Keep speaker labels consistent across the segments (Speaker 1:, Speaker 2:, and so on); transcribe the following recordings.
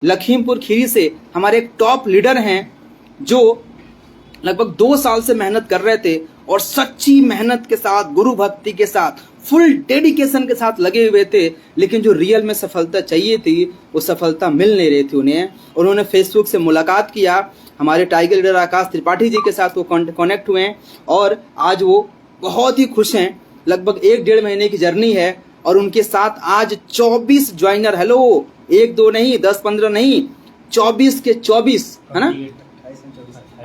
Speaker 1: लखीमपुर खीरी से हमारे एक टॉप लीडर हैं जो लगभग 2 साल से मेहनत कर रहे थे और सच्ची मेहनत के साथ, गुरु भक्ति के साथ, फुल डेडिकेशन के साथ लगे हुए थे, लेकिन जो रियल में सफलता चाहिए थी वो सफलता मिल नहीं रही थी उन्हें। उन्होंने फेसबुक से मुलाकात किया, हमारे टाइगर लीडर आकाश त्रिपाठी जी के साथ वो कनेक्ट हुए और आज वो बहुत ही खुश हैं। लगभग 1-1.5 महीने की जर्नी है और उनके साथ आज 24 ज्वाइनर, हेलो 1-2 नहीं, 10-15 नहीं, 24 के 24, है ना,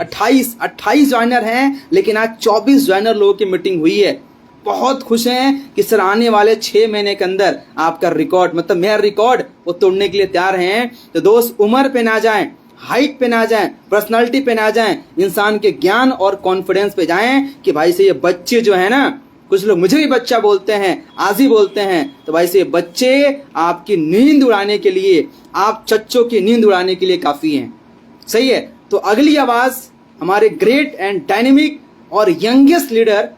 Speaker 1: 28 ज्वाइनर हैं, लेकिन आज 24 ज्वाइनर लोगों की मीटिंग हुई है। बहुत खुश हैं कि सर आने वाले 6 महीने के अंदर आपका रिकॉर्ड, मतलब मेरा रिकॉर्ड, वो तोड़ने के लिए तैयार हैं। तो दोस्त, उम्र पे ना जाएं, हाइट पे ना जाएं, पर्सनालिटी पे ना जाएं, इंसान के ज्ञान और कॉन्फिडेंस पे जाएं कि भाई से ये बच्चे जो है ना, कुछ लोग मुझे भी बच्चा बोलते हैं, आजी बोलते हैं, तो भाई से ये बच्चे आपकी नींद उड़ाने के लिए, आप चच्चों की नींद उड़ाने के लिए काफी हैं। सही है। तो अगली आवाज हमारे ग्रेट एंड डायनेमिक और यंगेस्ट लीडर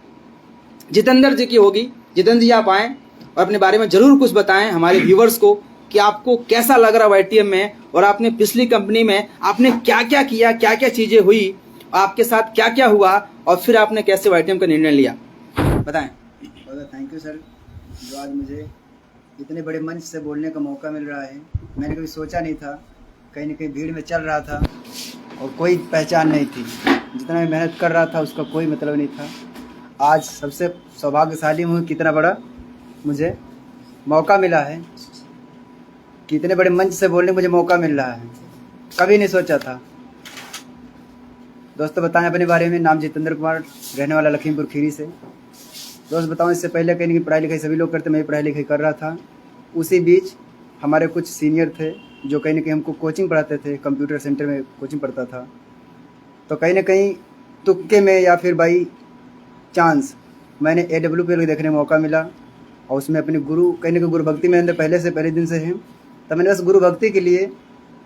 Speaker 1: जितेंद्र जी की होगी। जितेंद्र जी, आप आए और अपने बारे में जरूर कुछ बताएं हमारे व्यूवर्स को कि आपको कैसा लग रहा YTM में, और आपने पिछली कंपनी में आपने क्या क्या किया, क्या क्या चीजें हुई, आपके साथ क्या क्या हुआ, और फिर आपने कैसे YTM का निर्णय लिया, बताएं।
Speaker 2: थैंक यू सर, जो आज मुझे इतने बड़े मंच से बोलने का मौका मिल रहा है। मैंने कभी सोचा नहीं था, कहीं न कहीं भीड़ में चल रहा था और कोई पहचान नहीं थी, जितना मैं मेहनत कर रहा था उसका कोई मतलब नहीं था। आज सबसे सौभाग्यशाली हूँ, कितना बड़ा मुझे मौका मिला है, कि इतने बड़े मंच से बोलने का मुझे मौका मिल रहा है, कभी नहीं सोचा था। दोस्तों बताएं अपने बारे में। नाम जितेंद्र कुमार, रहने वाला लखीमपुर खीरी से। दोस्त बताऊं, इससे पहले कहीं की पढ़ाई लिखाई सभी लोग करते, मैं भी पढ़ाई लिखाई कर रहा था। उसी बीच हमारे कुछ सीनियर थे जो कहीं ना कहीं हमको कोचिंग पढ़ाते थे, कंप्यूटर सेंटर में कोचिंग पढ़ता था। तो कहीं ना कहीं तुक्के में या फिर बाई चांस मैंने AWPL देखने का मौका मिला, और उसमें अपने गुरु, कहीं ना कहीं गुरु भक्ति में अंदर पहले दिन से है। तो मैंने बस गुरु भक्ति के लिए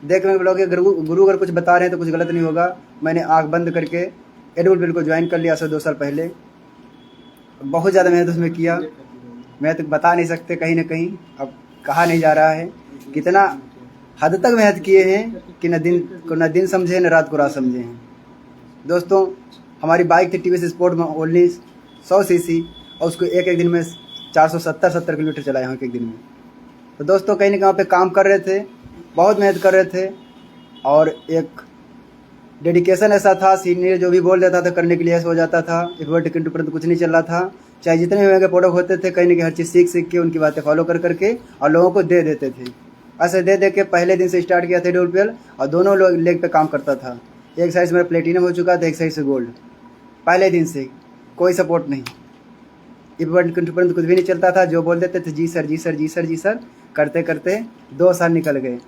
Speaker 2: देख में बोला कि गुरु अगर कुछ बता रहे हैं तो कुछ गलत नहीं होगा। मैंने आँख बंद करके AWPL को ज्वाइन कर लिया 2 साल पहले। बहुत ज़्यादा मेहनत उसमें किया, मैं तो बता नहीं सकते, कहीं ना कहीं अब कहा नहीं जा रहा है कितना हद तक मेहनत किए हैं कि न दिन समझे न रात को रात समझे हैं। दोस्तों, हमारी बाइक थी TVS स्पोर्ट में ओनली 100 cc, और उसको एक दिन में 470 किलोमीटर चलाए हूँ एक दिन में। तो दोस्तों कहीं ना कहीं वहाँ पे काम कर रहे थे, बहुत मेहनत कर रहे थे, और एक डेडिकेशन ऐसा था, सीनियर जो भी बोल देता था करने के लिए ऐसा हो जाता था। एक वर्ड पर तो कुछ नहीं चल रहा था, चाहे जितने भी महंगे प्रोडक्ट होते थे, कहीं ना कहीं हर चीज़ सीख के उनकी बातें फॉलो करके और लोगों को दे देते थे। ऐसे दे के पहले दिन से स्टार्ट किया था AWPL, और दोनों लोग लेग पे काम करता था। एक साइड से मेरा प्लेटिनम हो चुका था, एक साइड से गोल्ड। पहले दिन से कोई सपोर्ट नहीं, वर्ड पर कुछ भी नहीं चलता था। जो बोल देते थे जी सर जी सर जी सर जी सर, करते करते 2 साल निकल गए।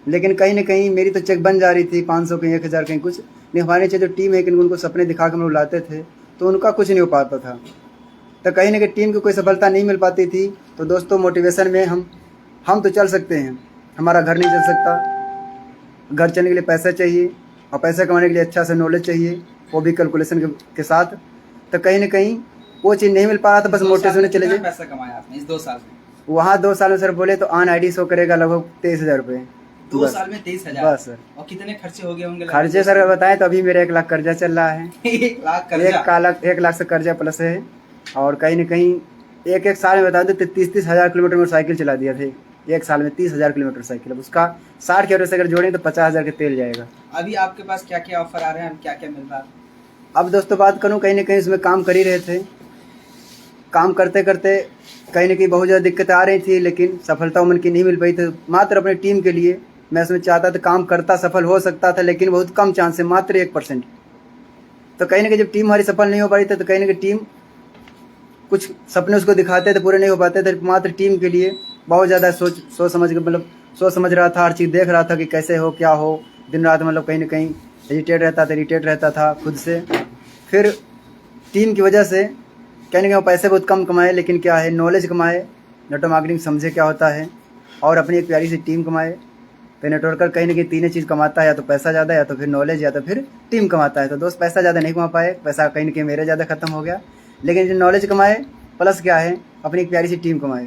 Speaker 2: लेकिन कहीं ना कहीं मेरी तो चेक बन जा रही थी, 500 कहीं 1000 कहीं कुछ नहीं। हमारे नीचे जो टीम है कि उनको सपने दिखा के हम लोग लाते थे, तो उनका कुछ नहीं हो पाता था। तो कहीं ना कहीं टीम को कोई सफलता नहीं मिल पाती थी। तो दोस्तों मोटिवेशन में हम तो चल सकते हैं, हमारा घर नहीं चल सकता। घर चलने के लिए पैसा चाहिए, और पैसा कमाने के लिए अच्छा से नॉलेज चाहिए, वो भी कैलकुलेशन के साथ। तो कहीं ना कहीं वो चीज़ नहीं मिल पा रहा था, बस मोटिवेशन चले जाए।
Speaker 1: पैसा कमाया आपने इस 2 साल में?
Speaker 2: वहाँ 2 साल में सर बोले तो ऑन ID शो करेगा लगभग 23,000 रुपये।
Speaker 1: 2 साल में 23,000?
Speaker 2: बस सर।
Speaker 1: और कितने खर्चे हो गए होंगे?
Speaker 2: खर्चे सर बताएं तो अभी मेरा 1 लाख कर्जा चल रहा है।
Speaker 1: 1 लाख कर्जा?
Speaker 2: 1 लाख से कर्जा प्लस है। और कहीं ना कहीं एक साल में बता दो 30 हज़ार किलोमीटर में साइकिल चला दिया थे। 1 साल में 30,000 किलोमीटर साइकिल, अब उसका 60 की एवरेज अगर जोड़ें तो 50,000 के तेल जाएगा।
Speaker 1: अभी आपके पास क्या क्या ऑफर आ रहे हैं, क्या क्या मिल रहा है?
Speaker 2: अब दोस्तों बात करूँ, कहीं ना कहीं इसमें काम कर ही रहे थे। काम करते करते कहीं ना कहीं बहुत ज़्यादा दिक्कतें आ रही थी, लेकिन सफलता मन की नहीं मिल पाई। तो मात्र अपनी टीम के लिए मैं इसमें चाहता था, काम करता सफल हो सकता था, लेकिन बहुत कम चांस है, मात्र 1%। तो कहीं ना कहीं जब टीम हमारी सफल नहीं हो पा रही थी, तो कहीं ना कहीं टीम कुछ सपने उसको दिखाते थे, पूरे नहीं हो पाते थे। मात्र टीम के लिए बहुत ज़्यादा सोच समझ रहा था, हर चीज़ देख रहा था कि कैसे हो क्या हो। दिन रात मतलब कहीं ना कहीं इरिटेट रहता था खुद से। फिर टीम की वजह से कहने के पैसे बहुत कम कमाए, लेकिन क्या है, नॉलेज कमाए, नेटवर्क मार्केटिंग समझे क्या होता है, और अपनी एक प्यारी सी टीम कमाए। तो नेटवर्कर कहीं ना कहीं 3 चीज़ कमाता है, या तो पैसा ज़्यादा, या तो फिर नॉलेज, या तो फिर टीम कमाता है। तो दोस्त पैसा ज़्यादा नहीं कमा पाए, पैसा कहीं ना कहीं मेरे ज़्यादा खत्म हो गया, लेकिन जो नॉलेज कमाए प्लस क्या है, अपनी एक प्यारी सी टीम कमाए।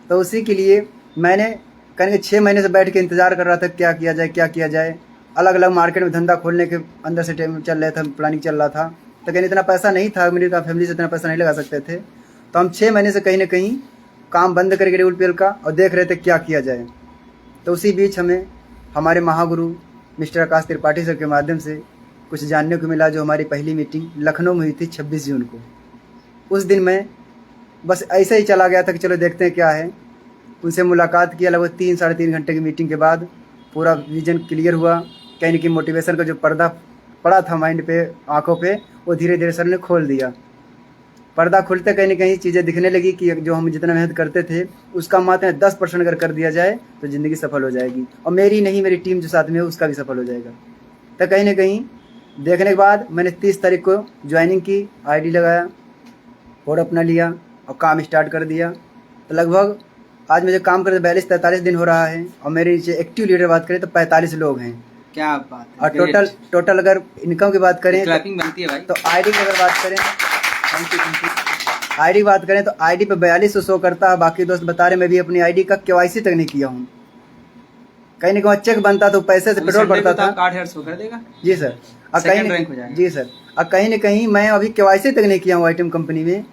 Speaker 2: तो उसी के लिए मैंने कहेंगे 6 महीने से बैठ के इंतजार कर रहा था क्या किया जाए क्या किया जाए। अलग अलग मार्केट में धंधा खोलने के अंदर से टाइम चल रहा था, प्लानिंग चल रहा था, तो कहीं इतना पैसा नहीं था, मेरी फैमिली से इतना पैसा नहीं लगा सकते थे। तो हम 6 महीने से कहीं ना कहीं काम बंद करके WPL का और देख रहे थे क्या किया जाए। तो उसी बीच हमें हमारे महागुरु मिस्टर आकाश त्रिपाठी सर के माध्यम से कुछ जानने को मिला। जो हमारी पहली मीटिंग लखनऊ में हुई थी 26 जून को, उस दिन मैं बस ऐसे ही चला गया था कि चलो देखते हैं क्या है। उनसे मुलाकात किया, लगभग 3-3.5 घंटे की मीटिंग के बाद पूरा विजन क्लियर हुआ। कहीं ना कहीं मोटिवेशन का जो पर्दा पड़ा था माइंड पे, आंखों पे, वो धीरे धीरे सर ने खोल दिया। पर्दा खुलते कहीं ना कहीं चीज़ें दिखने लगी कि जो हम जितना मेहनत करते थे उसका मात्र 10% अगर कर दिया जाए तो ज़िंदगी सफल हो जाएगी, और मेरी नहीं, मेरी टीम जो साथ में है उसका भी सफल हो जाएगा। तो कहीं ना कहीं देखने के बाद मैंने 30 तारीख को ज्वाइनिंग की, ID लगाया, कोड अपना लिया और काम स्टार्ट कर दिया। तो लगभग आज मुझे काम करते 42-43 दिन हो रहा है, और मेरे नीचे एक्टिव लीडर बात करें तो 45 लोग हैं।
Speaker 1: क्या बात है।
Speaker 2: और टोटल अगर इनकम की बात करें
Speaker 1: क्लैपिंग बनती है भाई।
Speaker 2: तो ID की अगर बात करें, ID बात करें तो ID पे 4200 शो करता है। बाकी दोस्त बता रहे मैं भी अपनी ID का KYC तक नहीं किया हूँ। कहीं ना कहीं चेक बनता तो पैसे से पेट्रोल पड़ता था।
Speaker 1: कार्ड हेयर शो कर देगा
Speaker 2: जी सर। और कहीं
Speaker 1: रैंक हो जाएगा।
Speaker 2: जी सर। और कहीं ना कहीं मैं अभी KYC तक नहीं किया हूँ आइटम कंपनी में,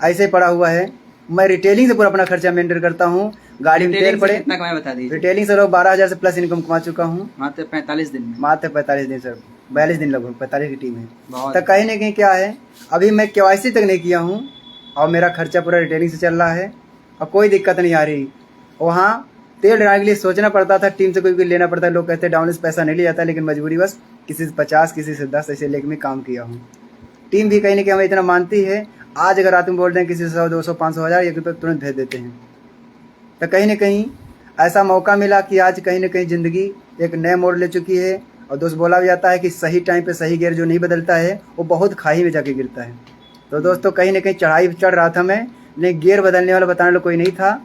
Speaker 2: ऐसे पड़ा हुआ है। मैं रिटेलिंग से पूरा अपना खर्चा मेंटेन करता हूँ। गाड़ी में तेल पड़े,
Speaker 1: कितना कमाया बता दीजिए।
Speaker 2: रिटेलिंग से लोग 12,000 से प्लस इनकम कमा चुका हूँ
Speaker 1: मात्र 45 दिन में।
Speaker 2: मात्र 45 दिन सर, 42 दिन लगभग 45 की टीम है।
Speaker 1: बहुत
Speaker 2: तो कहीं ना कहीं क्या है, अभी मैं KYC तक नहीं किया हूँ और मेरा खर्चा पूरा रिटेलिंग से चल रहा है और कोई दिक्कत नहीं आ रही। वहाँ तेल डालने के लिए सोचना पड़ता था, टीम से कोई लेना पड़ता है। लोग कहते हैं डाउन से पैसा नहीं लिया जाता, लेकिन मजबूरी बस किसी से 50 किसी से 10 ऐसे लेके मैं काम किया हूँ। टीम भी कहीं ना कहीं हमें इतना मानती है, आज अगर रात में बोल रहे हैं किसी से 100, 200, 500, 1000 1 रुपये तुरंत भेज देते हैं। तो कहीं ना कहीं ऐसा मौका मिला कि आज कहीं ना कहीं ज़िंदगी एक नए मोड़ ले चुकी है। और दोस्त बोला भी जाता है कि सही टाइम पे सही गियर जो नहीं बदलता है वो बहुत खाई में जाके गिरता है। तो दोस्तों कहीं ना कहीं चढ़ाई चढ़ रहा था मैं, लेकिन गियर बदलने वाला बताने वाला कोई नहीं था,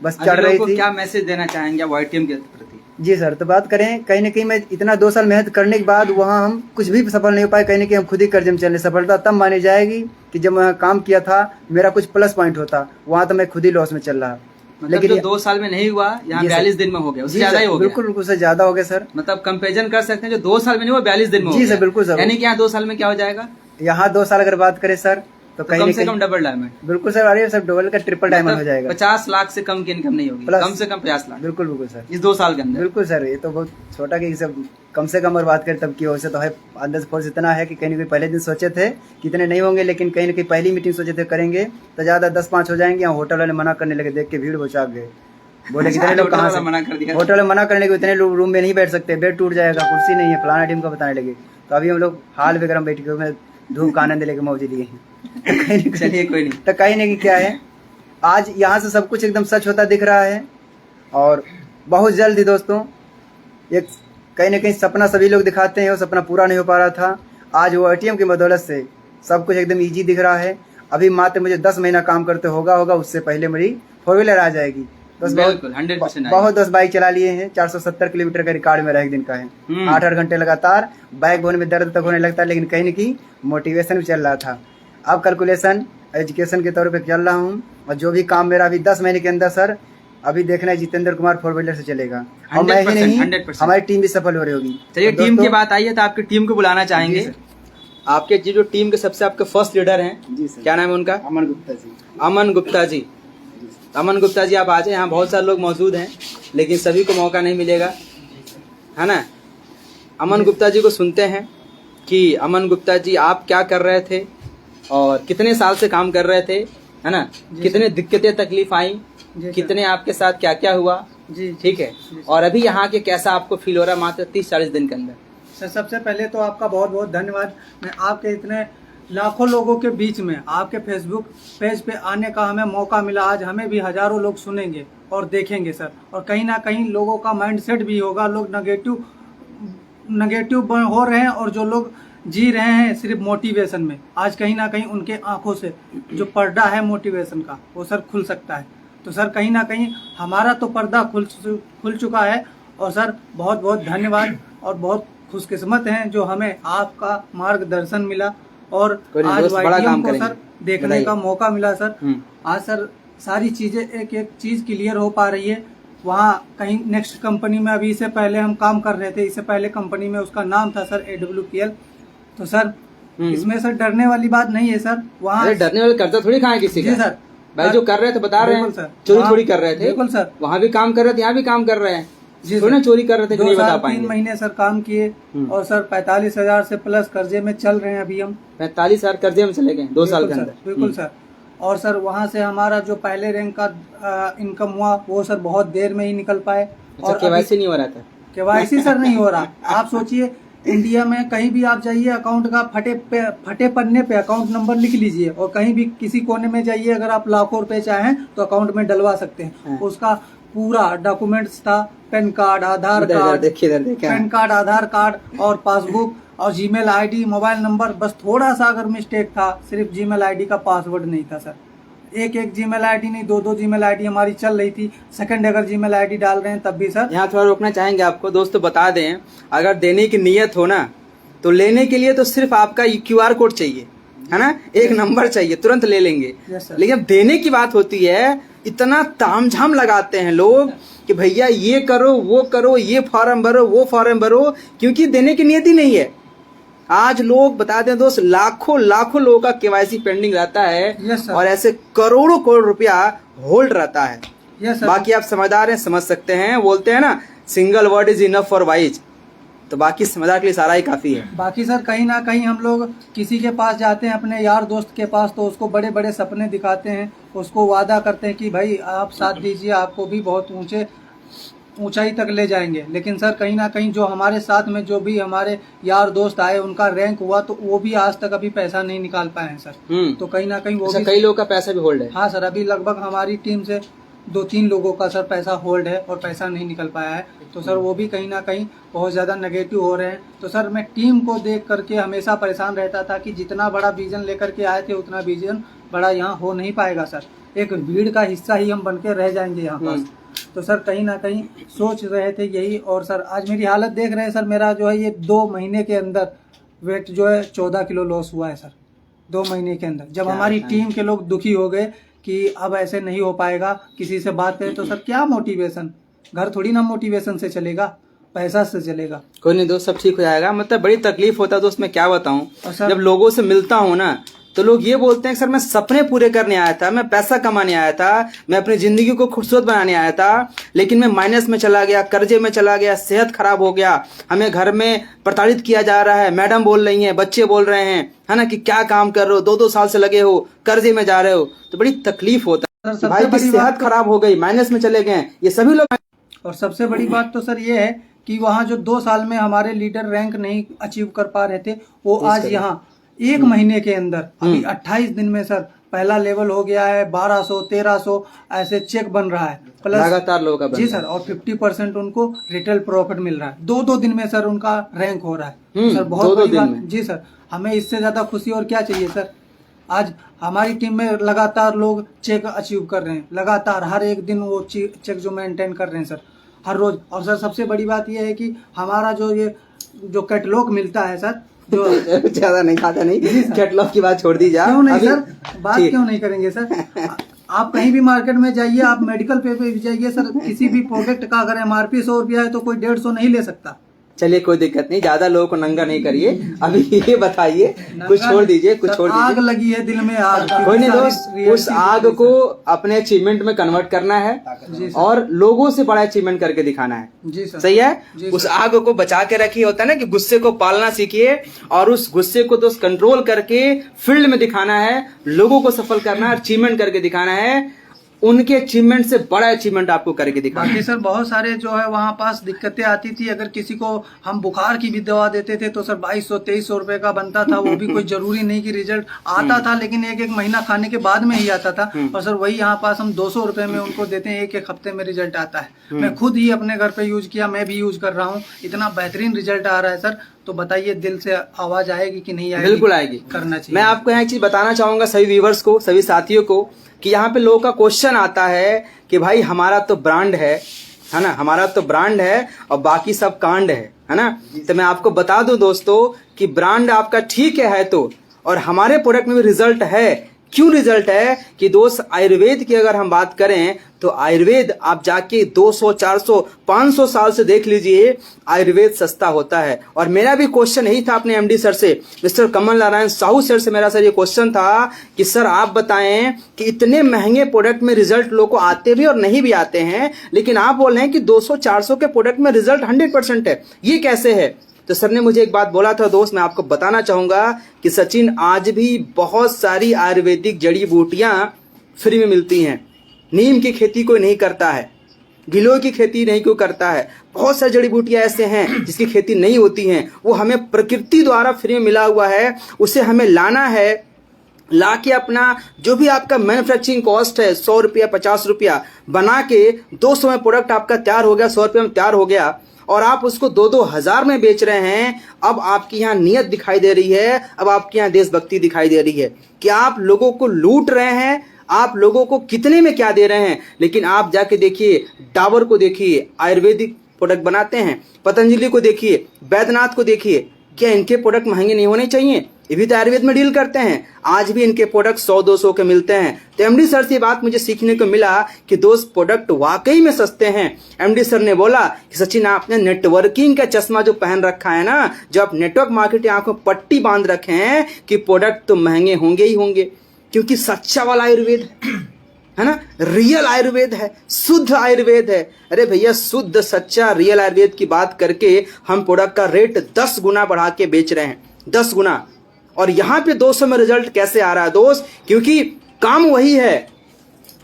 Speaker 2: बस चढ़ रही थी।
Speaker 1: क्या मैसेज देना चाहेंगे वाइट टीम के प्रति?
Speaker 2: जी सर, तो बात करें कहीं ना कहीं मैं इतना 2 साल मेहनत करने के बाद वहाँ हम कुछ भी सफल नहीं हो पाए। कहीं ना कहीं हम खुद ही कर्ज में चलने। सफलता तब मानी जाएगी कि जब मैं काम किया था मेरा कुछ प्लस पॉइंट होता, वहाँ तो मैं खुद ही लॉस में चल रहा।
Speaker 1: मतलब
Speaker 2: लेकिन
Speaker 1: जो 2 साल में नहीं हुआ, यहाँ 42 दिन में हो गया, उससे ज्यादा ही हो गया।
Speaker 2: बिल्कुल बिल्कुल सर, ज्यादा हो गया सर।
Speaker 1: मतलब कंपेरिजन कर सकते हैं, जो 2 साल में नहीं हुआ 42 दिन में हो गया।
Speaker 2: जी सर, बिल्कुल सर।
Speaker 1: यानी कि यहाँ 2 साल में क्या हो जाएगा?
Speaker 2: यहाँ 2 साल अगर बात करें सर तो
Speaker 1: कम से कम डबल डायमंड।
Speaker 2: बिल्कुल सर, अरे सर डबल का ट्रिपल डायमंड हो जाएगा।
Speaker 1: 50 लाख से कम की इनकम नहीं होगी, कम से कम 50 लाख।
Speaker 2: बिल्कुल बिल्कुल सर,
Speaker 1: इस 2 साल के अंदर।
Speaker 2: बिल्कुल सर, ये तो बहुत छोटा कि सब कम से कम और बात करें तब की वैसे तो है। अंदर फोर्स इतना है कि कहीं ना कहीं पहले दिन सोचे थे कि इतने नहीं होंगे, लेकिन कहीं ना कहीं पहली मीटिंग सोचे थे करेंगे तो ज्यादा 10-5 हो जाएंगे। यहाँ होटल वाले मना करने लगे, देख के भीड़ बचा गए, बोले कितने लोग कहाँ से
Speaker 1: मना कर दिया।
Speaker 2: होटल वाले मना करने के इतने लोग रूम में नहीं बैठ सकते, बेड टूट जाएगा, कुर्सी नहीं है, फलाना टीम का बताने लगे। तो अभी हम लोग हाल वगैरह में बैठ के धूप का आनंद लेके मौज लिए हैं।
Speaker 1: चलिए कोई नहीं।
Speaker 2: तो कहीं ना कहीं क्या है, आज यहाँ से सब कुछ एकदम सच होता दिख रहा है। और बहुत जल्द ही दोस्तों एक कहीं ना कहीं सपना सभी लोग दिखाते हैं, वो सपना पूरा नहीं हो पा रहा था। आज वो ATM की बदौलत से सब कुछ एकदम ईजी दिख रहा है। अभी मात्र मुझे 10 महीना काम करते होगा उससे पहले मेरी 4 व्हीलर आ जाएगी।
Speaker 1: बिल्कुल 100%
Speaker 2: बहुत 10 बाइक चला लिए हैं। 470 किलोमीटर का रिकॉर्ड मेरा एक दिन का है। 8-8 घंटे लगातार बैक बोन में दर्द तक होने लगता है, लेकिन कहीं ना कहीं मोटिवेशन भी चल रहा था। अब कैलकुलेशन एजुकेशन के तौर पे चल रहा हूँ, और जो भी काम मेरा अभी 10 महीने के अंदर सर अभी देखना है जितेंद्र कुमार 4 व्हीलर से चलेगा। और मैं ही नहीं,
Speaker 1: 100%।
Speaker 2: हमारी टीम भी सफल हो रही होगी।
Speaker 1: चलिए टीम की बात आई है तो आपकी टीम को बुलाना चाहेंगे। आपके जो टीम के सबसे आपके फर्स्ट लीडर हैं,
Speaker 2: जी सर,
Speaker 1: क्या नाम है उनका?
Speaker 2: अमन गुप्ता जी।
Speaker 1: अमन गुप्ता जी, अमन गुप्ता जी आप आ जाए। यहाँ बहुत सारे लोग मौजूद हैं, लेकिन सभी को मौका नहीं मिलेगा, है ना। अमन गुप्ता जी को सुनते हैं कि अमन गुप्ता जी आप क्या कर रहे थे और कितने साल से काम कर रहे थे, है ना। कितने दिक्कतें तकलीफ आई, कितने आपके साथ क्या क्या हुआ,
Speaker 3: जी
Speaker 1: ठीक है। और अभी यहाँ के कैसा आपको फील हो रहा है मात्र 30-40 दिन के अंदर?
Speaker 3: सर सबसे पहले तो आपका बहुत बहुत धन्यवाद। मैं आपके इतने लाखों लोगों के बीच में आपके फेसबुक पेज पे आने का हमें मौका मिला। आज हमें भी हजारों लोग सुनेंगे और देखेंगे सर, और कहीं ना कहीं लोगों का माइंडसेट भी होगा। लोग नेगेटिव हो रहे हैं, और जो लोग जी रहे हैं सिर्फ मोटिवेशन में, आज कहीं ना कहीं उनके आंखों से जो पर्दा है मोटिवेशन का वो सर खुल सकता है। तो सर कहीं ना कहीं हमारा तो पर्दा खुल चुका है। और सर बहुत बहुत धन्यवाद, और बहुत खुशकिस्मत हैं जो हमें आपका मार्गदर्शन मिला और आज YTM को सर देखने का मौका मिला। सर आज सर सारी चीज़ें एक एक चीज़ क्लियर हो पा रही है। वहाँ कहीं नेक्स्ट कंपनी में अभी इससे पहले हम काम कर रहे थे, इससे पहले कंपनी में उसका नाम था सर AWPL। तो सर इसमें सर डरने वाली बात नहीं है सर। वहाँ
Speaker 1: अरे डरने वाले कर्जा थोड़ी खाए किसी
Speaker 3: जी
Speaker 1: का।
Speaker 3: सर,
Speaker 1: भाई जो कर रहे थे बता रहे हैं,
Speaker 3: बिल्कुल सर,
Speaker 1: चोरी
Speaker 3: वहाँ-
Speaker 1: थोड़ी कर रहे थे।
Speaker 3: बिल्कुल सर,
Speaker 1: वहाँ भी काम कर रहे थे, यहाँ भी काम कर रहे हैं।
Speaker 3: जी
Speaker 1: थोड़ी ना
Speaker 3: सर।
Speaker 1: चोरी कर रहे थे कि
Speaker 3: 2
Speaker 1: नहीं बता
Speaker 3: साल 3
Speaker 1: पाएंगे।
Speaker 3: महीने सर काम किए और सर 45,000 से प्लस कर्जे में चल रहे हैं अभी हम।
Speaker 1: 45,000 कर्जे में चले गए 2 साल के
Speaker 3: बिल्कुल
Speaker 1: अंदर।
Speaker 3: सर, बिल्कुल सर। और सर वहाँ से हमारा जो पहले रैंक का इनकम हुआ वो सर बहुत देर में ही निकल पाए।
Speaker 1: अच्छा, केवाईसी नहीं हो रहा था।
Speaker 3: केवाईसी सर नहीं हो रहा। आप सोचिए इंडिया में कहीं भी आप जाइए, अकाउंट का फटे पन्ने पे अकाउंट नंबर लिख लीजिए और कहीं भी किसी कोने में जाइए, अगर आप लाखों रुपए चाहें तो अकाउंट में डलवा सकते हैं। उसका पूरा डॉक्यूमेंट्स था, पैन कार्ड, आधार कार्ड,
Speaker 1: देखिए
Speaker 3: पैन कार्ड, आधार कार्ड और पासबुक और जीमेल आईडी, मोबाइल नंबर। बस थोड़ा सा अगर मिस्टेक था, सिर्फ जीमेल आईडी का पासवर्ड नहीं था सर। एक जीमेल आईडी नहीं, 2 जीमेल आईडी हमारी चल रही थी। सेकंड अगर जीमेल आईडी डाल रहे हैं तब भी सर।
Speaker 1: यहाँ थोड़ा रोकना चाहेंगे आपको दोस्तों, बता दें अगर देने की नीयत हो ना तो लेने के लिए तो सिर्फ आपका QR कोड चाहिए, है ना, एक नंबर चाहिए, तुरंत ले लेंगे। लेकिन देने की बात होती है, इतना तामझाम लगाते हैं लोग कि भैया ये करो, वो करो, ये फॉर्म भरो, वो फॉर्म भरो, क्योंकि देने की नीयत ही नहीं है। आज लोग बता दें दोस्त, लाखों लोगों का KYC पेंडिंग रहता है और ऐसे करोड़ों करोड़ रुपया होल्ड रहता है। बाकी आप समझदार हैं, समझ सकते हैं। बोलते हैं ना, single word is enough for wise. तो बाकी समझदार के लिए सारा ही काफी है।
Speaker 3: बाकी सर कहीं ना कहीं हम लोग किसी के पास जाते हैं, अपने यार दोस्त के पास, तो उसको बड़े बड़े सपने दिखाते हैं, उसको वादा करते हैं कि भाई आप साथ दीजिए, आपको भी बहुत ऊंचाई तक ले जाएंगे। लेकिन सर कहीं ना कहीं जो हमारे साथ में जो भी हमारे यार दोस्त आए, उनका रैंक हुआ तो वो भी आज तक अभी पैसा नहीं निकाल पाए हैं सर। तो कहीं ना कहीं वो भी
Speaker 1: कई लोगों का पैसा भी होल्ड है।
Speaker 3: हाँ सर, अभी लगभग हमारी टीम से 2-3 लोगों का सर पैसा होल्ड है और पैसा नहीं निकल पाया है। तो सर वो भी कहीं ना कहीं बहुत ज़्यादा नेगेटिव हो रहे हैं। तो सर मैं टीम को देख करके हमेशा परेशान रहता था कि जितना बड़ा विजन लेकर के आए थे उतना विजन बड़ा यहाँ हो नहीं पाएगा सर। एक भीड़ का हिस्सा ही हम बन के रह जाएंगे यहाँ पास। तो सर कहीं ना कहीं सोच रहे थे यही। और सर आज मेरी हालत देख रहे हैं सर, मेरा जो है ये 2 महीने के अंदर वेट जो है 14 किलो लॉस हुआ है सर, 2 महीने के अंदर। जब हमारी टीम के लोग दुखी हो गए कि अब ऐसे नहीं हो पाएगा, किसी से बात करें तो सर क्या मोटिवेशन, घर थोड़ी ना मोटिवेशन से चलेगा, पैसा से चलेगा।
Speaker 1: कोई नहीं दोस्त, सब ठीक हो जाएगा। मतलब बड़ी तकलीफ होता है दोस्त, मैं क्या बताऊं।
Speaker 3: सर
Speaker 1: जब लोगों से मिलता हूं ना तो लोग ये बोलते हैं सर मैं सपने पूरे करने आया था, मैं पैसा कमाने आया था, मैं अपनी जिंदगी को खूबसूरत बनाने आया था, लेकिन मैं माइनस में चला गया, कर्जे में चला गया, सेहत खराब हो गया, हमें घर में प्रताड़ित किया जा रहा है, मैडम बोल रही हैं, बच्चे बोल रहे हैं, है ना, कि क्या काम कर रहे हो, 2-2 साल से लगे हो, कर्जे में जा रहे हो। तो बड़ी तकलीफ होता है भाई की सेहत खराब हो गई, माइनस में चले गए, ये सभी लोग।
Speaker 3: और सबसे बड़ी बात तो सर ये है कि वहाँ जो 2 साल में हमारे लीडर रैंक नहीं अचीव कर पा रहे थे, वो आज यहाँ 1 महीने के अंदर अभी 28 दिन में सर पहला लेवल हो गया है। 1200 1300 ऐसे चेक बन रहा है, प्लस
Speaker 1: लगातार लोगों का
Speaker 3: जी सर। और 50% उनको रिटेल प्रॉफिट मिल रहा है। 2-2 दिन में सर उनका रैंक हो रहा है सर, बहुत बड़ी बात जी सर। हमें इससे ज्यादा खुशी और क्या चाहिए सर। आज हमारी टीम में लगातार लोग चेक अचीव कर रहे हैं, लगातार हर एक दिन वो चेक जो मेंटेन कर रहे हैं सर, हर रोज। और सर सबसे बड़ी बात यह है कि हमारा जो कैटलॉग मिलता है सर, जो
Speaker 1: ज्यादा नहीं खाता नहीं, कैटलॉग की बात छोड़ दी जाए।
Speaker 3: क्यों नहीं सर, बात क्यों नहीं करेंगे सर। आप कहीं भी मार्केट में जाइए, आप मेडिकल पे भी जाइए सर, किसी भी प्रोडक्ट का अगर MRP 100 रुपया है तो कोई 150 नहीं ले सकता।
Speaker 1: चलिए कोई दिक्कत नहीं, ज्यादा लोगों को नंगा नहीं करिए। अभी ये बताइए, कुछ छोड़ दीजिए, कुछ छोड़ दीजिए।
Speaker 3: आग लगी है दिल में, आग।
Speaker 1: कोई नहीं दोस्त, उस आग को अपने अचीवमेंट में कन्वर्ट करना है और लोगों से बड़ा अचीवमेंट करके दिखाना है।
Speaker 3: जी सर,
Speaker 1: सही है। उस आग को बचा के रखिए, होता है ना कि गुस्से को पालना सीखिए और उस गुस्से को दोस्त कंट्रोल करके फील्ड में दिखाना है, लोगों को सफल करना है, अचीवमेंट करके दिखाना है। उनके अचीवमेंट से बड़ा अचीवमेंट आपको करके दिखाना।
Speaker 3: बाकी सर बहुत सारे जो है वहाँ पास दिक्कतें आती थी। अगर किसी को हम बुखार की भी दवा देते थे तो सर 2200-2300 रुपए का बनता था। वो भी कोई जरूरी नहीं कि रिजल्ट आता था, लेकिन 1-1 महीना खाने के बाद में ही आता था। और सर वही यहाँ पास हम 200 रुपए में उनको देते हैं, 1-1 हफ्ते में रिजल्ट आता है। मैं खुद ही अपने घर पे यूज किया, मैं भी यूज कर रहा हूँ, इतना बेहतरीन रिजल्ट आ रहा है सर। तो बताइए दिल से आवाज आएगी कि नहीं आएगी? बिल्कुल आएगी, करना चाहिए।
Speaker 1: मैं आपको यहाँ एक चीज बताना चाहूंगा सभी व्यूवर्स को, सभी साथियों को, कि यहाँ पे लोगों का क्वेश्चन आता है कि भाई हमारा तो ब्रांड है ना, हमारा तो ब्रांड है और बाकी सब कांड है ना। तो मैं आपको बता दूं दोस्तों कि ब्रांड आपका ठीक है तो, और हमारे प्रोडक्ट में भी रिजल्ट है, क्यों रिजल्ट है कि दोस्त आयुर्वेद की अगर हम बात करें तो आयुर्वेद आप जाके 200, 400, 500 साल से देख लीजिए, आयुर्वेद सस्ता होता है। और मेरा भी क्वेश्चन यही था अपने एमडी सर से, मिस्टर कमल नारायण साहू सर से मेरा सर ये क्वेश्चन था कि सर आप बताएं कि इतने महंगे प्रोडक्ट में रिजल्ट लोगों को आते भी और नहीं भी आते हैं, लेकिन आप बोल रहे हैं कि 200, 400 के प्रोडक्ट में रिजल्ट 100% है, ये कैसे है? तो सर ने मुझे एक बात बोला था दोस्त, मैं आपको बताना चाहूंगा कि सचिन आज भी बहुत सारी आयुर्वेदिक जड़ी बूटियां फ्री में मिलती हैं। नीम की खेती कोई नहीं करता है, गिलोय की खेती नहीं कोई करता है, बहुत सारी जड़ी बूटियां ऐसे हैं जिसकी खेती नहीं होती हैं, वो हमें प्रकृति द्वारा फ्री में मिला हुआ है, उसे हमें लाना है, लाके अपना जो भी आपका मैन्युफैक्चरिंग कॉस्ट है 100 रुपया 50 रुपया बना के 200 में प्रोडक्ट आपका तैयार हो गया, 100 रुपये में तैयार हो गया और आप उसको 2-2 हजार में बेच रहे हैं। अब आपकी यहाँ नियत दिखाई दे रही है, अब आपके यहाँ देशभक्ति दिखाई दे रही है कि आप लोगों को लूट रहे हैं, आप लोगों को कितने में क्या दे रहे हैं। लेकिन आप जाके देखिए, डाबर को देखिए आयुर्वेदिक प्रोडक्ट बनाते हैं, पतंजलि को देखिए, बैद्यनाथ को देखिए, क्या इनके प्रोडक्ट महंगे नहीं होने चाहिए? ये भी तो आयुर्वेद में डील करते हैं, आज भी इनके प्रोडक्ट 100-200 के मिलते हैं। तो एमडी सर से बात मुझे सीखने को मिला कि दोस्त प्रोडक्ट वाकई में सस्ते हैं। एमडी सर ने बोला कि सचिन आपने नेटवर्किंग का चश्मा जो पहन रखा है ना, जो आप नेटवर्क मार्केटिंग आंखों पट्टी बांध रखे हैं कि प्रोडक्ट तो महंगे होंगे ही होंगे, क्योंकि सच्चा वाला आयुर्वेद है ना, रियल आयुर्वेद है, शुद्ध आयुर्वेद है। अरे भैया शुद्ध सच्चा रियल आयुर्वेद की बात करके हम प्रोडक्ट का रेट 10 गुना बढ़ा के बेच रहे हैं, 10 गुना। और यहां पे 200 में रिजल्ट कैसे आ रहा है दोस्त? क्योंकि काम वही है,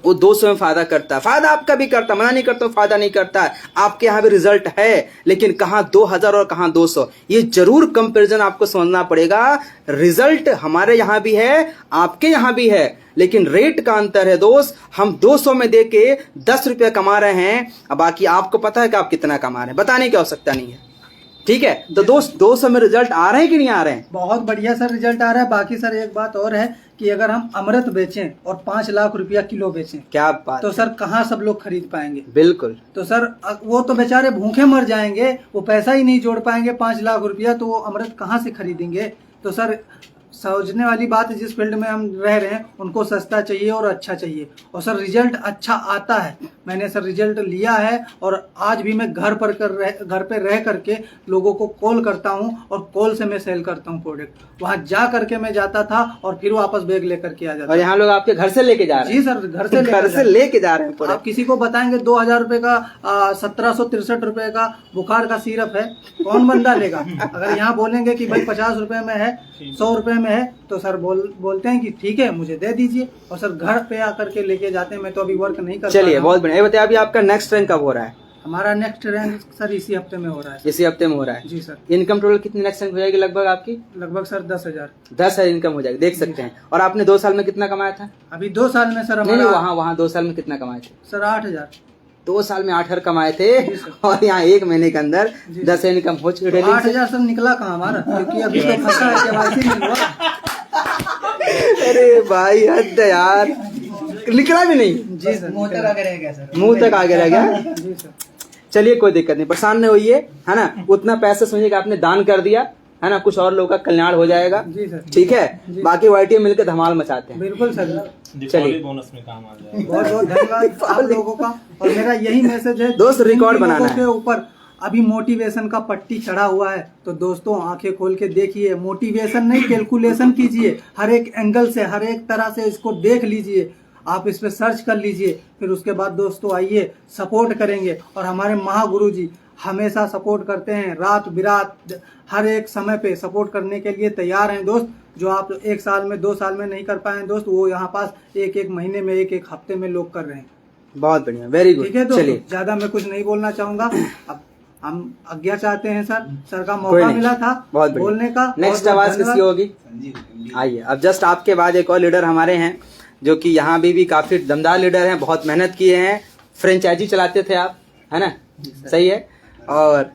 Speaker 1: वो 200 में फायदा करता है, फायदा आपका भी करता, मना नहीं करता फायदा नहीं करता है, आपके यहाँ भी रिजल्ट है, लेकिन कहाँ 2000 और कहाँ 200, ये जरूर कंपैरिजन आपको समझना पड़ेगा। रिजल्ट हमारे यहाँ भी है, आपके यहाँ भी है, लेकिन रेट का अंतर है दोस्त। हम 200 में दे के 10 रुपया कमा रहे हैं, अब बाकी आपको पता है कि आप कितना कमा रहे हैं, बताने की आवश्यकता नहीं है। ठीक है, तो दोस्त 200 में रिजल्ट आ रहे हैं कि नहीं आ रहे हैं?
Speaker 3: बहुत बढ़िया सर रिजल्ट आ रहा है। बाकी सर एक बात और है कि अगर हम अमृत बेचें और 5 लाख रुपया किलो बेचें,
Speaker 1: क्या बात
Speaker 3: तो सर कहाँ सब लोग खरीद पाएंगे?
Speaker 1: बिल्कुल।
Speaker 3: तो सर वो तो बेचारे भूखे मर जाएंगे, वो पैसा ही नहीं जोड़ पाएंगे 5 लाख रुपया, तो वो अमृत कहाँ से खरीदेंगे? तो सर सोचने वाली बात है, जिस फील्ड में हम रह रहे हैं उनको सस्ता चाहिए और अच्छा चाहिए, और सर रिजल्ट अच्छा आता है। मैंने सर रिजल्ट लिया है और आज भी मैं घर पे रह करके लोगों को कॉल करता हूं और कॉल से मैं सेल करता हूं प्रोडक्ट। वहां जा करके मैं जाता था और फिर वापस बैग लेकर के आ जाता।
Speaker 1: और यहाँ लोग आपके घर से लेके जा रहे हैं?
Speaker 3: जी सर, घर से
Speaker 1: लेके जा रहे हैं।
Speaker 3: आप किसी को बताएंगे 2000 रुपए का 1763 रुपए का बुखार का सिरप है, कौन बंदा लेगा? अगर यहाँ बोलेंगे कि भाई 50 रुपए में है, 100 रुपए में है, तो सर बोलते हैं कि ठीक है मुझे दे दीजिए, और सर घर पे आकर के लेके जाते हैं। मैं तो अभी वर्क नहीं कर।
Speaker 1: चलिए बहुत बढ़िया। बताइए अभी आपका नेक्स्ट रैंक कब हो रहा है?
Speaker 3: हमारा नेक्स्ट रैंक सर इसी हफ्ते में हो रहा है।
Speaker 1: इसी हफ्ते में हो रहा है?
Speaker 3: जी सर।
Speaker 1: इनकम टोटल कितनी नेक्स्ट रैंक हो जाएगी लगभग आपकी?
Speaker 3: लगभग सर 10,000।
Speaker 1: 10,000 इनकम हो जाएगी, देख सकते हैं। और आपने 2 साल में कितना कमाया था?
Speaker 3: अभी 2 साल में सर
Speaker 1: नहीं, वहाँ 2 साल में कितना कमाए थे?
Speaker 3: सर 8,000।
Speaker 1: 2 साल में 8,000 कमाए थे और यहाँ 1 महीने के अंदर 10 इनकम हो चुकी है।
Speaker 3: 8,000 सर निकला कहाँ हमारा, क्योंकि अभी तो फंसा है, केवाईसी नहीं हुआ।
Speaker 1: अरे भाई हद है यार, निकला भी नहीं।
Speaker 3: जी सर,
Speaker 2: मुंह तक आगे रह गया सर।
Speaker 1: मुंह तक आगे रह गया।
Speaker 3: जी सर।
Speaker 1: चलिए कोई दिक्कत नहीं, परेशान नहीं होइए, है ना। उतना पैसा समझिए कि आपने दान कर दिया, है ना, कुछ और लोगों का कल्याण हो जाएगा।
Speaker 3: जी सर।
Speaker 1: ठीक है, बाकी वाईटी मिलकर धमाल मचाते हैं।
Speaker 3: बिल्कुल सर,
Speaker 1: चलिए
Speaker 4: बोनस में काम आ जाएगा।
Speaker 3: बहुत बहुत धन्यवाद आप लोगों का। और मेरा यही मैसेज है
Speaker 1: दोस्त, रिकॉर्ड बनाना है।
Speaker 3: के ऊपर अभी मोटिवेशन का पट्टी चढ़ा हुआ है, तो दोस्तों आंखें खोल के देखिए, मोटिवेशन नहीं कैलकुलेशन कीजिए, हर एक एंगल से, हर एक तरह से इसको देख लीजिए, आप इस पे सर्च कर लीजिए, फिर उसके बाद दोस्तों आइए सपोर्ट करेंगे। और हमारे महागुरु जी हमेशा सपोर्ट करते हैं, रात बिरात हर एक समय पे सपोर्ट करने के लिए तैयार हैं दोस्त। जो आप 1 साल में 2 साल में नहीं कर पाए दोस्त, वो यहाँ पास 1-1 महीने में 1-1 हफ्ते में लोग कर रहे हैं।
Speaker 1: बहुत बढ़िया, वेरी गुड।
Speaker 3: ठीक है, तो
Speaker 1: चलिए
Speaker 3: ज्यादा मैं कुछ नहीं बोलना चाहूंगा। अब हम आज्ञा चाहते हैं सर का मौका मिला था
Speaker 1: बहुत
Speaker 3: बोलने का।
Speaker 1: नेक्स्ट आवाज किसकी होगी? आइए, अब जस्ट आपके बाद एक और लीडर हमारे हैं, जो कि यहाँ भी काफी दमदार लीडर हैं, बहुत मेहनत किए हैं, फ्रेंचाइजी चलाते थे आप, है ना? सही है। और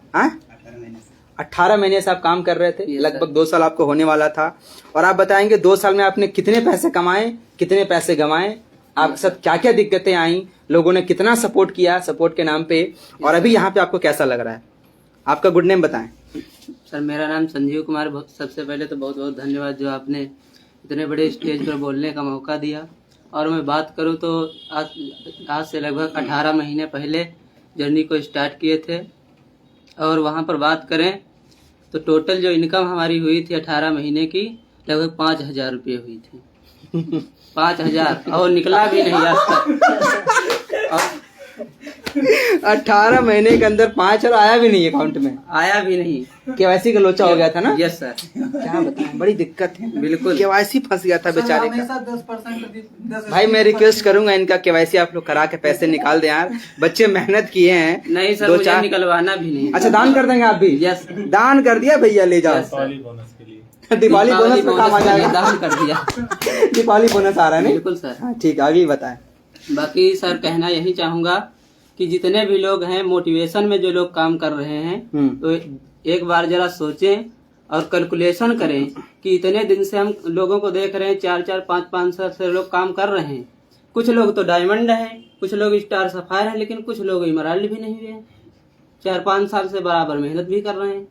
Speaker 1: 18 महीने से आप काम कर रहे थे, लगभग 2 साल आपको होने वाला था। और आप बताएंगे 2 साल में आपने कितने पैसे कमाए, कितने पैसे गंवाए, आपके साथ क्या क्या दिक्कतें आई, लोगों ने कितना सपोर्ट किया सपोर्ट के नाम पे, और अभी यहाँ पे आपको कैसा लग रहा है? आपका गुड नेम बताएं।
Speaker 5: सर मेरा नाम संजीव कुमार। सबसे पहले तो बहुत बहुत धन्यवाद जो आपने
Speaker 4: इतने बड़े स्टेज पर बोलने का मौका दिया। और मैं बात करूं तो आज से लगभग 18 महीने पहले जर्नी को स्टार्ट किए थे। और वहां पर बात करें तो टोटल जो इनकम हमारी हुई थी 18 महीने की लगभग 5,000 रुपये हुई थी। 5,000 और निकला भी नहीं आज तक।
Speaker 1: 18 महीने के अंदर 5 और आया भी नहीं अकाउंट में,
Speaker 4: आया भी नहीं।
Speaker 1: केवाईसी का लोचा हो गया था ना।
Speaker 4: Yes sir.
Speaker 1: क्या बताएं, बड़ी दिक्कत है।
Speaker 4: बिल्कुल।
Speaker 1: केवाईसी फंस गया था बेचारे का।
Speaker 3: हमेशा 10%
Speaker 1: भाई मैं रिक्वेस्ट करूंगा इनका केवाईसी आप लोग करा के पैसे निकाल दें यार, बच्चे मेहनत किए हैं।
Speaker 4: नहीं सर, मुझे निकलवाना भी नहीं।
Speaker 1: अच्छा दान कर देंगे आप भी?
Speaker 4: यस।
Speaker 1: दान कर दिया भैया, ले जाओ। दिवाली बोनस में काम आ जाएगा।
Speaker 4: दान कर दिया।
Speaker 1: दीपावली बोनस आ रहा है नहीं?
Speaker 4: बिल्कुल सर।
Speaker 1: हाँ ठीक है, आगे बताएं।
Speaker 4: बाकी सर कहना यही चाहूंगा कि जितने भी लोग हैं मोटिवेशन में जो लोग काम कर रहे हैं तो एक बार जरा सोचें और कैलकुलेशन करें कि इतने दिन से हम लोगों को देख रहे हैं 4-4, 5-5 साल से लोग काम कर रहे हैं। कुछ लोग तो डायमंड हैं, कुछ लोग स्टार सफायर हैं, लेकिन कुछ लोग इमराल्ड भी नहीं हुए हैं। 4-5 साल से बराबर मेहनत भी कर रहे हैं।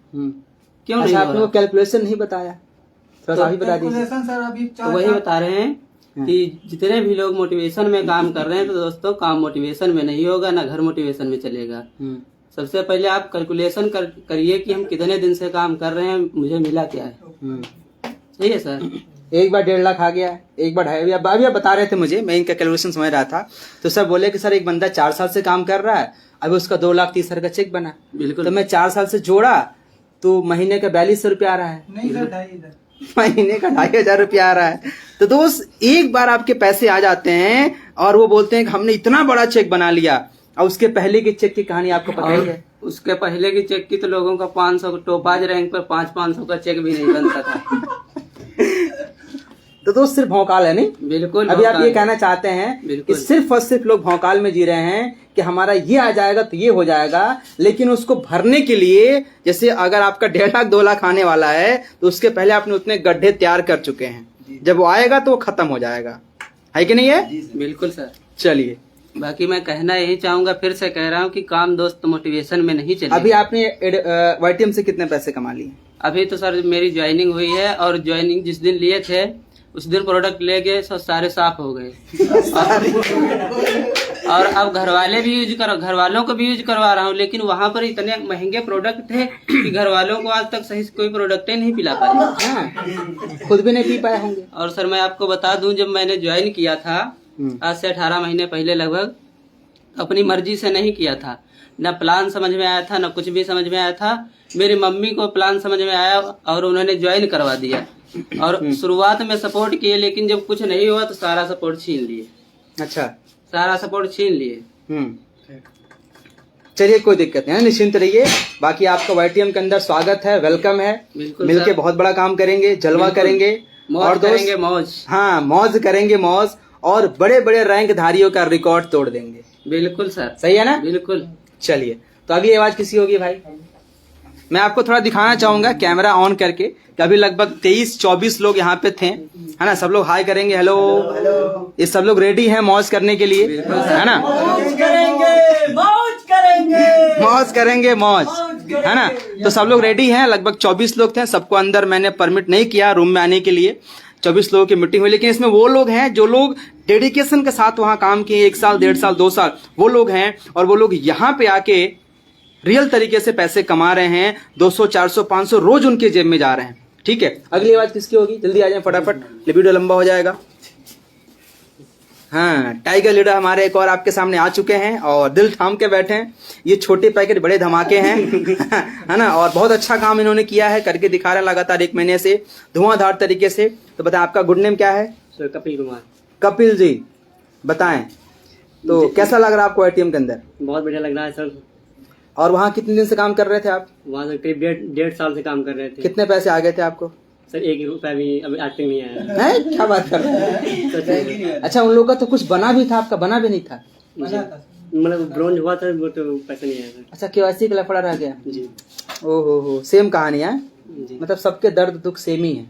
Speaker 4: क्यों नहीं?
Speaker 1: आपने वो कैलकुलेशन नहीं बताया, थोड़ा सा भी बता दीजिए।
Speaker 3: सर अभी
Speaker 4: तो वही बता रहे हैं कि जितने भी लोग मोटिवेशन में काम कर रहे हैं तो दोस्तों काम मोटिवेशन में नहीं होगा, ना घर मोटिवेशन में चलेगा। सबसे पहले आप कैलकुलेशन करिए कि हम कितने दिन से काम कर रहे हैं, मुझे मिला क्या है। सही है सर।
Speaker 1: एक बार 1.5 लाख आ गया, एक बार 2.5। अभी आप बता रहे थे मुझे, मैं इनका कैलकुलेशन समझ रहा था, तो सर बोले कि सर एक बंदा 4 साल से काम कर रहा है, अभी उसका 2,30,000 का चेक बना।
Speaker 4: बिल्कुल।
Speaker 1: तो मैं 4 साल से जोड़ा तो महीने का 4200 रुपया आ रहा है।
Speaker 3: नहीं सर, 2,500
Speaker 1: महीने का 2,500 रुपया आ रहा है। तो दोस्त एक बार आपके पैसे आ जाते हैं और वो बोलते हैं कि हमने इतना बड़ा चेक बना लिया, और उसके पहले की चेक की कहानी आपको पता ही है।
Speaker 4: उसके पहले की चेक की तो लोगों का 500 टोपाज रैंक पर 500 का चेक भी नहीं बनता था।
Speaker 1: तो दोस्त सिर्फ भौकाल है नहीं?
Speaker 4: बिल्कुल।
Speaker 1: अभी आप ये कहना चाहते हैं कि सिर्फ और सिर्फ लोग भौकाल में जी रहे हैं कि हमारा ये आ जाएगा तो ये हो जाएगा, लेकिन उसको भरने के लिए जैसे अगर आपका 1.5 लाख 2 लाख आने वाला है तो उसके पहले आपने उतने गड्ढे तैयार कर चुके हैं, जब वो आएगा तो वो खत्म हो जाएगा, है कि नहीं है?
Speaker 4: बिल्कुल सर।
Speaker 1: चलिए,
Speaker 4: बाकी मैं कहना यही चाहूंगा, फिर से कह रहा हूँ कि काम दोस्त मोटिवेशन में नहीं चलेगा।
Speaker 1: अभी आपने YTM से कितने पैसे कमा लिए?
Speaker 4: अभी तो सर मेरी ज्वाइनिंग हुई है और ज्वाइनिंग जिस दिन लिए थे उस दिन प्रोडक्ट ले गए, सब सारे साफ हो गए। और अब घर वालों को भी यूज करवा रहा हूँ, लेकिन वहाँ पर इतने महंगे प्रोडक्ट थे कि घर वालों को आज तक सही से कोई प्रोडक्ट ही नहीं पिला पाए।
Speaker 1: खुद भी नहीं पी पाए होंगे।
Speaker 4: और सर मैं आपको बता दूं, जब मैंने ज्वाइन किया था आज से 18 महीने पहले लगभग, अपनी मर्जी से नहीं किया था, न प्लान समझ में आया था, न कुछ भी समझ में आया था। मेरी मम्मी को प्लान समझ में आया और उन्होंने ज्वाइन करवा दिया। और शुरुआत में सपोर्ट किए, लेकिन जब कुछ नहीं हुआ तो सारा सपोर्ट छीन लिए।
Speaker 1: अच्छा,
Speaker 4: सारा सपोर्ट छीन लिए।
Speaker 1: चलिए कोई दिक्कत नहीं है, निश्चिंत रहिए। बाकी आपका YTM के अंदर स्वागत है, वेलकम है। मिलके बहुत बड़ा काम करेंगे, जलवा करेंगे और
Speaker 4: करेंगे मौज।
Speaker 1: हाँ, मौज करेंगे, मौज, और बड़े बड़े रैंक धारियों का रिकॉर्ड तोड़ देंगे।
Speaker 4: बिल्कुल सर।
Speaker 1: सही है ना?
Speaker 4: बिल्कुल।
Speaker 1: चलिए, तो अगली आवाज किसी होगी भाई? मैं आपको थोड़ा दिखाना चाहूंगा कैमरा ऑन करके। अभी लगभग 23-24 लोग यहाँ पे थे, है ना? सब लोग हाई करेंगे, हेलो। ये सब लोग रेडी हैं मौज करने के लिए, है ना?
Speaker 5: मौज करेंगे,
Speaker 1: मौज, है ना? तो सब लोग रेडी हैं। लगभग 24 लोग थे, सबको अंदर मैंने परमिट नहीं किया रूम में आने के लिए। 24 लोगों की मीटिंग हुई, लेकिन इसमें वो लोग हैं जो लोग डेडिकेशन के साथ वहां काम किए, 1 साल, 1.5 साल, 2 साल, वो लोग हैं। और वो लोग यहाँ पे आके रियल तरीके से पैसे कमा रहे हैं। 200, 400, 500 रोज उनके जेब में जा रहे हैं। ठीक है, अगली आवाज किसकी होगी? जल्दी आ जाए फटाफट, वीडियो लंबा हो जाएगा। हाँ, टाइगर लीडर हमारे एक और आपके सामने आ चुके हैं और दिल थाम के बैठे हैं। ये छोटे पैकेट बड़े धमाके हैं, है ना? और बहुत अच्छा काम इन्होंने किया है, करके दिखा रहे हैं लगातार 1 महीने से धुआंधार तरीके से। तो बताएं, आपका गुड नेम क्या है?
Speaker 4: सर कपिल कुमार।
Speaker 1: कपिल जी, बताएं तो कैसा लग रहा है आपको YTM के अंदर?
Speaker 4: बहुत बढ़िया लग रहा है सर।
Speaker 1: और वहाँ कितने दिन से काम कर रहे थे आप?
Speaker 4: वहाँ से करीब 1.5 साल से काम कर रहे थे।
Speaker 1: कितने पैसे आ गए थे आपको?
Speaker 4: सर 1 रुपया भी अभी आज तक नहीं आया
Speaker 1: है। क्या बात कर रहे हैं? अच्छा, उन लोगों का तो कुछ बना भी था, आपका बना भी नहीं था?
Speaker 4: मतलब ब्रोंज हुआ था, वो तो पैसा नहीं आया सर।
Speaker 1: अच्छा, KYC का लफड़ा रह गया।
Speaker 4: जी।
Speaker 1: ओहो, सेम कहानी है। मतलब सबके दर्द दुख सेम ही है।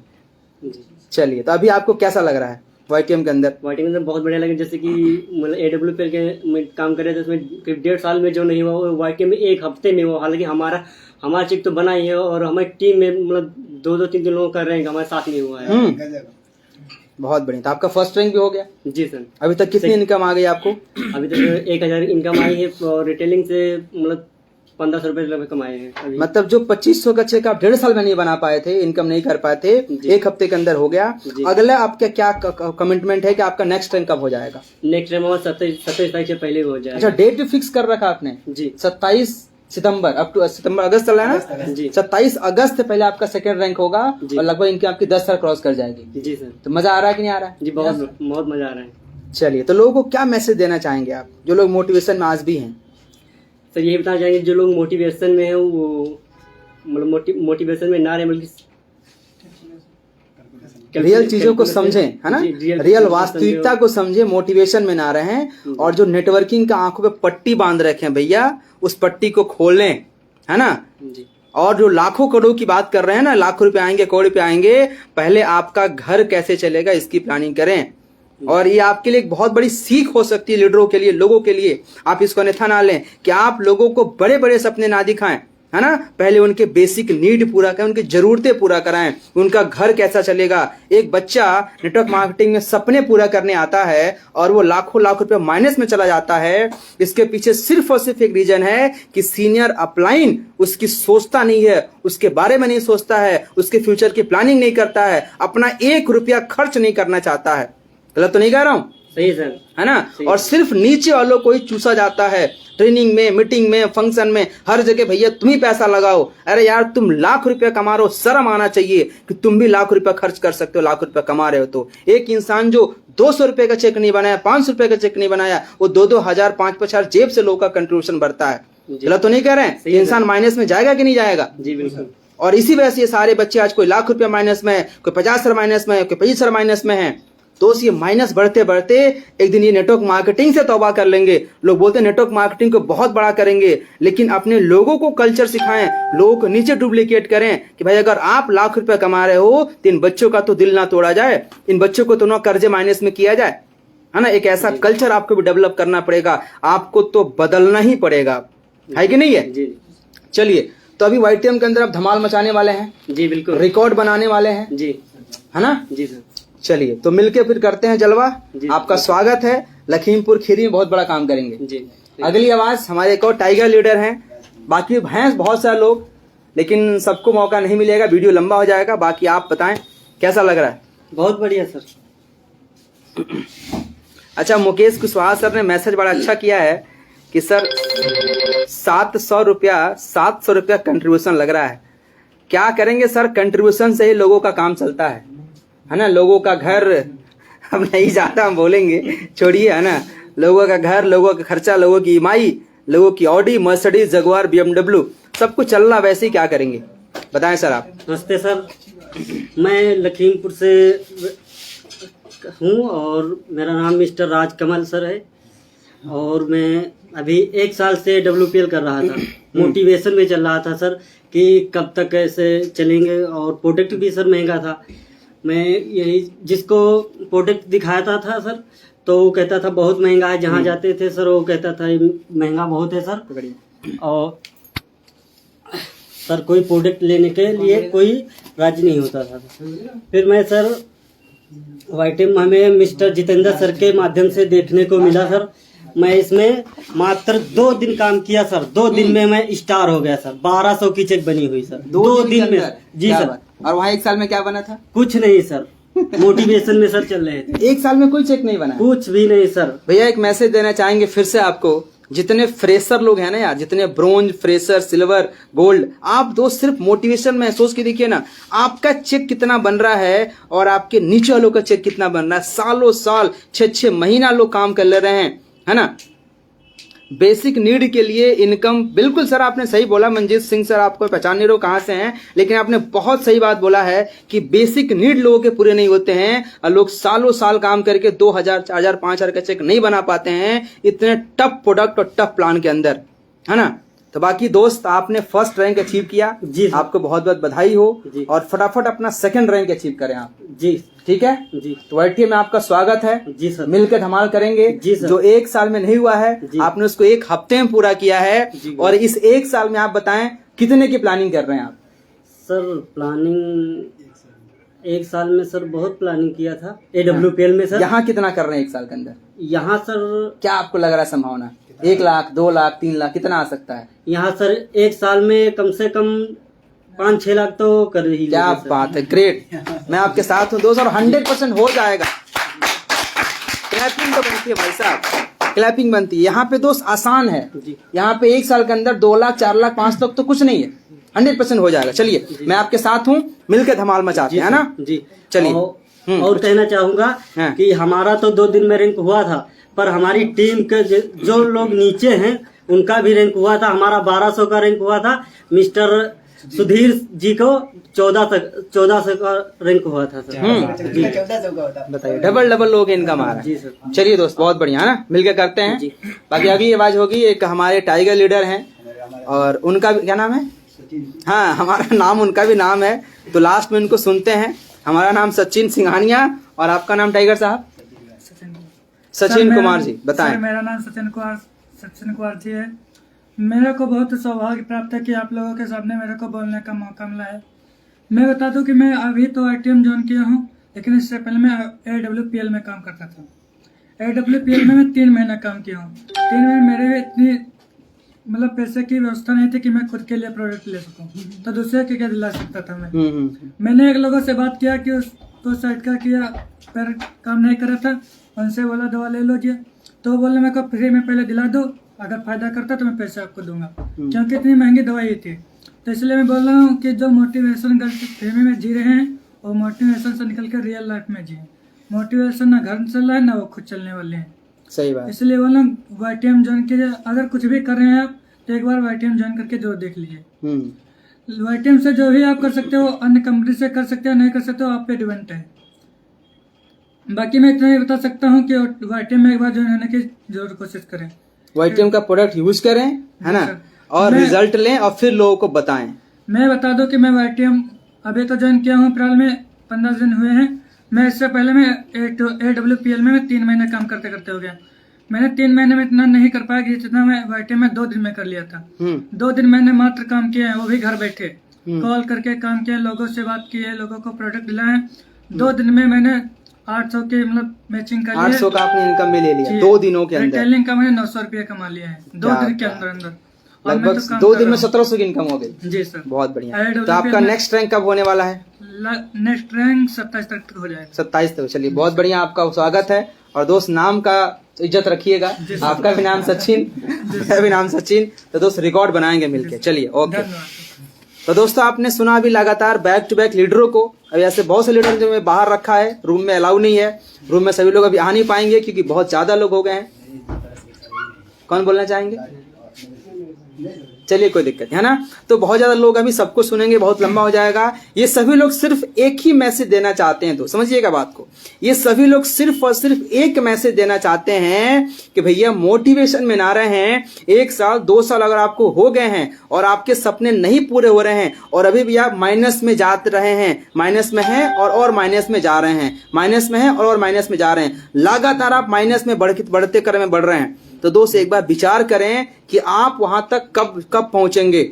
Speaker 4: जी।
Speaker 1: चलिए, तो अभी आपको कैसा लग रहा है YTM के अंदर?
Speaker 4: YTM के अंदर बहुत बढ़िया लगे। जैसे कि मतलब AWP के काम कर रहे थे, उसमें करीब 1.5 साल में जो नहीं हुआ वो YTM में 1 हफ्ते में हुआ। हालांकि हमारा चेक तो बना ही है और हमारी टीम में मतलब 2-3 लोग कर रहे हैं, हमारे साथ नहीं हुआ है।
Speaker 1: बहुत बढ़िया। तो आपका फर्स्ट रैंक भी हो गया।
Speaker 4: जी सर।
Speaker 1: अभी तक कितनी इनकम आ गई आपको?
Speaker 4: अभी तक 1000 इनकम आई है और रिटेलिंग से मतलब 1500 रुपए लगभग कमाए हैं अभी।
Speaker 1: मतलब जो 2500 का चेक आप 1.5 साल में नहीं बना पाए थे, इनकम नहीं कर पाए थे, 1 हफ्ते के अंदर हो गया। अगला आपका क्या कमिटमेंट है कि आपका नेक्स्ट रैंक कब हो जाएगा?
Speaker 4: नेक्स्ट रैंक 27 तारीख से पहले हो जाएगा।
Speaker 1: अच्छा, डेट भी फिक्स कर रखा आपने?
Speaker 4: जी।
Speaker 1: 27 सितंबर, अब टू सितंबर अगस्त चल रहा है ना
Speaker 4: जी।
Speaker 1: 27 अगस्त से पहले आपका सेकंड रैंक होगा और लगभग इनकी आपकी 10 साल क्रॉस कर जाएगी।
Speaker 4: जी सर।
Speaker 1: तो मजा आ रहा है कि नहीं आ रहा है?
Speaker 4: जी बहुत बहुत मजा आ रहा है।
Speaker 1: चलिए, तो लोगों को क्या मैसेज देना चाहेंगे आप, जो लोग मोटिवेशन में आज भी हैं?
Speaker 4: सर ये बताना चाहेंगे जो लोग मोटिवेशन में है वो मतलब मोटिवेशन में ना रहे बल्कि
Speaker 1: रियल चीजों को समझें, है ना, रियल वास्तविकता को समझे, मोटिवेशन में ना रहें। और जो नेटवर्किंग का आंखों पे पट्टी बांध रखे हैं भैया, उस पट्टी को खोलें, है ना।
Speaker 4: जी।
Speaker 1: और जो लाखों करोड़ की बात कर रहे हैं ना, लाखों रुपए आएंगे, करोड़ रुपए आएंगे, पहले आपका घर कैसे चलेगा इसकी प्लानिंग करें। और ये आपके लिए एक बहुत बड़ी सीख हो सकती है, लीडरों के लिए, लोगों के लिए। आप इसको अन्यथा ना लें कि आप लोगों को बड़े बड़े सपने ना दिखाएं, है ना। पहले उनके बेसिक नीड पूरा करें, उनकी जरूरतें पूरा कराएं, उनका घर कैसा चलेगा। एक बच्चा नेटवर्क मार्केटिंग में सपने पूरा करने आता है और वो लाखों लाख रुपए माइनस में चला जाता है, इसके पीछे सिर्फ और सिर्फ एक रीजन है कि सीनियर अपलाइन उसकी सोचता नहीं है, उसके बारे में नहीं सोचता है, उसके फ्यूचर की प्लानिंग नहीं करता है, अपना 1 रुपया खर्च नहीं करना चाहता है। गलत तो नहीं कह रहा हूं?
Speaker 4: सही सर,
Speaker 1: है ना। और सिर्फ नीचे वालों को ही चूसा जाता है, ट्रेनिंग में, मीटिंग में, फंक्शन में, हर जगह भैया तुम ही पैसा लगाओ। अरे यार, तुम लाख रुपया कमा रहे हो, शर्म आना चाहिए कि तुम भी लाख रुपया खर्च कर सकते हो, लाख रुपया कमा रहे हो। तो एक इंसान जो 200 रुपए का चेक नहीं बनाया, 500 रुपए का चेक नहीं बनाया, वो 2-2 हजार 5-5 हजार जेब से लोगों का कंट्रीब्यूशन बढ़ता है। गलत तो नहीं कह रहे हैं? इंसान माइनस में जाएगा कि नहीं जाएगा?
Speaker 4: जी बिल्कुल।
Speaker 1: और इसी वजह से ये सारे बच्चे आज कोई लाख रुपया माइनस में, कोई 50 हजार माइनस में, कोई 25 हजार माइनस में है। तो ये माइनस बढ़ते बढ़ते एक दिन ये नेटवर्क मार्केटिंग से तौबा कर लेंगे। लोग बोलते हैं नेटवर्क मार्केटिंग को बहुत बड़ा करेंगे, लेकिन अपने लोगों को कल्चर सिखाएं, लोगों को नीचे डुप्लीकेट करें कि भाई अगर आप लाख रुपए कमा रहे हो तो इन बच्चों का तो दिल ना तोड़ा जाए, इन बच्चों को तो ना कर्जे माइनस में किया जाए, है ना। एक ऐसा कल्चर आपको भी डेवलप करना पड़ेगा, आपको तो बदलना ही पड़ेगा, है कि नहीं है?
Speaker 4: जी।
Speaker 1: चलिए, तो अभी YTM के अंदर आप धमाल मचाने वाले हैं।
Speaker 4: जी बिल्कुल।
Speaker 1: रिकॉर्ड बनाने वाले हैं।
Speaker 4: जी,
Speaker 1: है ना।
Speaker 4: जी सर।
Speaker 1: चलिए, तो मिलके फिर करते हैं जलवा। आपका स्वागत है। लखीमपुर खीरी में बहुत बड़ा काम करेंगे।
Speaker 4: जी।
Speaker 1: अगली आवाज हमारे एक और टाइगर लीडर हैं। बाकी हैं बहुत सारे लोग, लेकिन सबको मौका नहीं मिलेगा, वीडियो लंबा हो जाएगा। बाकी आप बताएं कैसा लग रहा है?
Speaker 4: बहुत बढ़िया सर।
Speaker 1: अच्छा, मुकेश कुशवाहा सर ने मैसेज बड़ा अच्छा किया है कि सर 700 रुपया कंट्रीब्यूशन लग रहा है। क्या करेंगे सर, कंट्रीब्यूशन से ही लोगों का काम चलता है ना। लोगों का घर, अब नहीं जाता हम बोलेंगे, छोड़िए, है ना। लोगों का घर, लोगों का खर्चा, लोगों की ईएमआई, लोगों की ऑडी, मर्सिडीज, जगुआर, BMW, सब कुछ चल रहा, वैसे ही क्या करेंगे बताएं सर आप।
Speaker 4: नमस्ते सर, मैं लखीमपुर से हूँ और मेरा नाम मिस्टर राजकमल सर है और मैं अभी 1 साल से WPL कर रहा था। मोटिवेशन में चल रहा था सर कि कब तक ऐसे चलेंगे और प्रोडक्ट भी सर महंगा था। मैं यही जिसको प्रोडक्ट दिखाता था सर, तो वो कहता था बहुत महंगा है। जहाँ जाते थे सर वो कहता था महंगा बहुत है सर। और सर कोई प्रोडक्ट लेने के लिए कोई राजी नहीं होता था। फिर मैं सर YTM हमें मिस्टर जितेंद्र सर के माध्यम से देखने को मिला सर। मैं इसमें मात्र 2 दिन काम किया सर, 2 दिन में मैं स्टार हो गया सर। 1200 की चेक बनी हुई सर 2 दिन में। जी सर।
Speaker 1: और वहाँ 1 साल में क्या बना था?
Speaker 4: कुछ नहीं सर, मोटिवेशन में सर चल रहे थे।
Speaker 1: 1 साल में कोई चेक नहीं बना?
Speaker 4: कुछ भी नहीं सर।
Speaker 1: भैया एक मैसेज देना चाहेंगे फिर से आपको, जितने फ्रेशर लोग हैं ना यार, जितने ब्रोंज, फ्रेशर, सिल्वर, गोल्ड, आप दोस्त सिर्फ मोटिवेशन में सोच के देखिए ना, आपका चेक कितना बन रहा है और आपके नीचे वालों का चेक कितना बन रहा है। सालों साल 6-6 महीना लोग काम कर ले रहे हैं, है ना। बेसिक नीड के लिए इनकम, बिल्कुल सर आपने सही बोला। मंजीत सिंह सर, आपको पहचान नहीं रहो कहां से हैं, लेकिन आपने बहुत सही बात बोला है कि बेसिक नीड लोगों के पूरे नहीं होते हैं और लोग सालों साल काम करके 2000, 4000, 5000 का चेक नहीं बना पाते हैं इतने टफ प्रोडक्ट और टफ प्लान के अंदर, है ना। तो बाकी दोस्त, आपने फर्स्ट रैंक अचीव किया जी, आपको बहुत बहुत बधाई हो और फटाफट अपना सेकंड रैंक अचीव करें आप जी। ठीक है जी। तो YTM में आपका स्वागत है जी सर। मिलकर धमाल करेंगे जी सर। जो 1 साल में नहीं हुआ है आपने उसको 1 हफ्ते में पूरा किया है। और इस 1 साल में आप बताएं कितने की प्लानिंग कर रहे हैं आप?
Speaker 4: सर प्लानिंग
Speaker 5: एक साल में सर बहुत प्लानिंग किया था AWPL में सर।
Speaker 1: यहाँ कितना कर रहे हैं एक साल के अंदर?
Speaker 5: यहाँ सर
Speaker 1: क्या आपको लग रहा है संभावना? 1 लाख, 2 लाख, 3 लाख कितना आ सकता है?
Speaker 5: यहाँ सर एक साल में कम से कम 5-6 लाख तो कर ही
Speaker 1: क्या
Speaker 5: लेंगे सर।
Speaker 1: बात है, ग्रेट। मैं आपके साथ हूँ दोस्त और 100% हो जाएगा। क्लैपिंग तो बनती है भाई साहब, क्लैपिंग बनती है। यहाँ पे दोस्त आसान है, यहाँ पे 1 साल के अंदर 2 लाख, 4 लाख, 5 लाख तो कुछ नहीं है, 100% हो जाएगा। चलिए मैं आपके साथ हूँ, मिलकर धमाल मचाते हैं, है ना
Speaker 5: जी।
Speaker 1: चलिए।
Speaker 5: और कहना चाहूंगा
Speaker 1: हाँ।
Speaker 5: कि हमारा तो 2 दिन में रैंक हुआ था, पर हमारी टीम के जो लोग नीचे हैं उनका भी रैंक हुआ था। हमारा 1200 का रैंक हुआ था, मिस्टर सुधीर जी को 1400 का रैंक हुआ था सर।
Speaker 2: 1400 का होता।
Speaker 1: बताइए, डबल लोग इनका मारा।
Speaker 5: जी सर।
Speaker 1: चलिए दोस्त, बहुत बढ़िया है ना, मिलकर करते हैं।
Speaker 5: जी।
Speaker 1: बाकी अभी ये आवाज होगी, एक हमारे टाइगर लीडर हैं और उनका भी क्या नाम है? हाँ, हमारा नाम, उनका भी नाम है, तो लास्ट में उनको सुनते हैं। हमारा नाम सचिन सिंघानिया और आपका नाम टाइगर साहब? सचिन कुमार जी, बताएं।
Speaker 3: मेरा नाम सचिन कुमार जी है। मेरे को बहुत सौभाग्य प्राप्त है कि आप लोगों के सामने मेरे को बोलने का मौका मिला है। मैं बता दूं कि मैं अभी तो ITM ज्वाइन किया हूं, लेकिन इससे पहले मैं AWPL में काम करता था। AWPL में मैं 3 महीना काम किया हूं। 3 महीने मेरे इतनी मतलब पैसे की व्यवस्था नहीं थी कि मैं खुद के लिए प्रोडक्ट ले सकूं, तो दूसरे के क्या दिला सकता था मैं। मैंने एक लोगों से बात किया कि उसको साइड का किया, पर काम नहीं कर रहा था। उनसे बोला दवा ले लो जी, तो बोले मेरे को फ्री में पहले दिला दो, अगर फायदा करता तो मैं पैसे आपको दूंगा, क्योंकि इतनी महंगी दवाई थी। तो इसलिए मैं बोल रहा हूँ कि जो मोटिवेशन फेमे में जी रहे हैं वो मोटिवेशन से निकल कर रियल लाइफ में जिए। मोटिवेशन ना घर चल रहा है ना वो खुद चलने वाले हैं।
Speaker 1: सही बात।
Speaker 3: इसलिए बोल रहा हूँ YTM ज्वाइन कीजिए। अगर कुछ भी कर रहे हैं आप तो एक बार YTM ज्वाइन करके जरूर देख लीजिए। YTM से जो भी आप कर सकते हो, अन्य कंपनी से कर सकते हो, नहीं कर सकते हो, आप पे डिपेंड है। बाकी मैं इतना ही बता सकता हूँ कि YTM में एक बार ज्वाइन होने की जरूर कोशिश करें।
Speaker 1: YTM का प्रोडक्ट यूज करें, है ना, और रिजल्ट लें और फिर लोगों को बताएं।
Speaker 3: मैं बता दूं कि मैं YTM अभी तो ज्वाइन किया हूँ, फिलहाल में 15 दिन हुए हैं। मैं इससे पहले मैं AWPL में 3 महीने काम करते करते हो गया। मैंने 3 महीने में इतना नहीं कर पाया कि जितना मैं YTM में 2 दिन में कर लिया था। 2 दिन मैंने मात्र काम किया है, वो भी घर बैठे कॉल करके काम किया, लोगों से बात की है, लोगों को प्रोडक्ट दिलाए। 2 दिन में मैंने 800 के मतलब मैचिंग कर
Speaker 1: 800 का आपने इनकम में ले लिया 2 दिनों के अंदर।
Speaker 3: रिटेलिंग का मैंने 900 रुपये कमा लिया है 2 दिन के अंदर।
Speaker 1: लगभग 2 दिन में 1700 की इनकम हो गई।
Speaker 3: जी सर,
Speaker 1: बहुत बढ़िया। तो आपका नेक्स्ट रैंक कब होने वाला है?
Speaker 3: नेक्स्ट रैंक 27 तक हो जाएगा।
Speaker 1: 27 तक। चलिए बहुत बढ़िया, आपका स्वागत है। और दोस्त नाम का इज्जत रखिएगा, आपका भी नाम सचिन, मेरा भी नाम सचिन, तो दोस्त रिकॉर्ड बनाएंगे मिलके। चलिए ओके। तो दोस्तों आपने सुना अभी लगातार बैक टू बैक लीडरों को। अभी ऐसे बहुत से लीडर जो मैं बाहर रखा है, रूम में अलाउ नहीं है, रूम में सभी लोग अभी आ नहीं पाएंगे क्योंकि बहुत ज्यादा लोग हो गए हैं। कौन बोलना चाहेंगे? चलिए कोई दिक्कत है ना। तो बहुत ज्यादा लोग अभी सबको सुनेंगे, बहुत लंबा हो जाएगा। ये सभी लोग सिर्फ एक ही मैसेज देना चाहते हैं, तो समझिएगा बात को। ये सभी लोग सिर्फ और सिर्फ एक मैसेज देना चाहते हैं कि भैया मोटिवेशन में ना रहें। 1 साल 2 साल अगर आपको हो गए हैं और आपके सपने नहीं पूरे हो रहे हैं और अभी भी आप माइनस में जा रहे हैं, माइनस में हैं और माइनस में जा रहे हैं, माइनस में हैं और माइनस में जा रहे हैं, लगातार आप माइनस में बढ़ते क्रम में बढ़ रहे हैं, तो दोस्त एक बार विचार करें कि आप वहां तक कब पहुंचेंगे।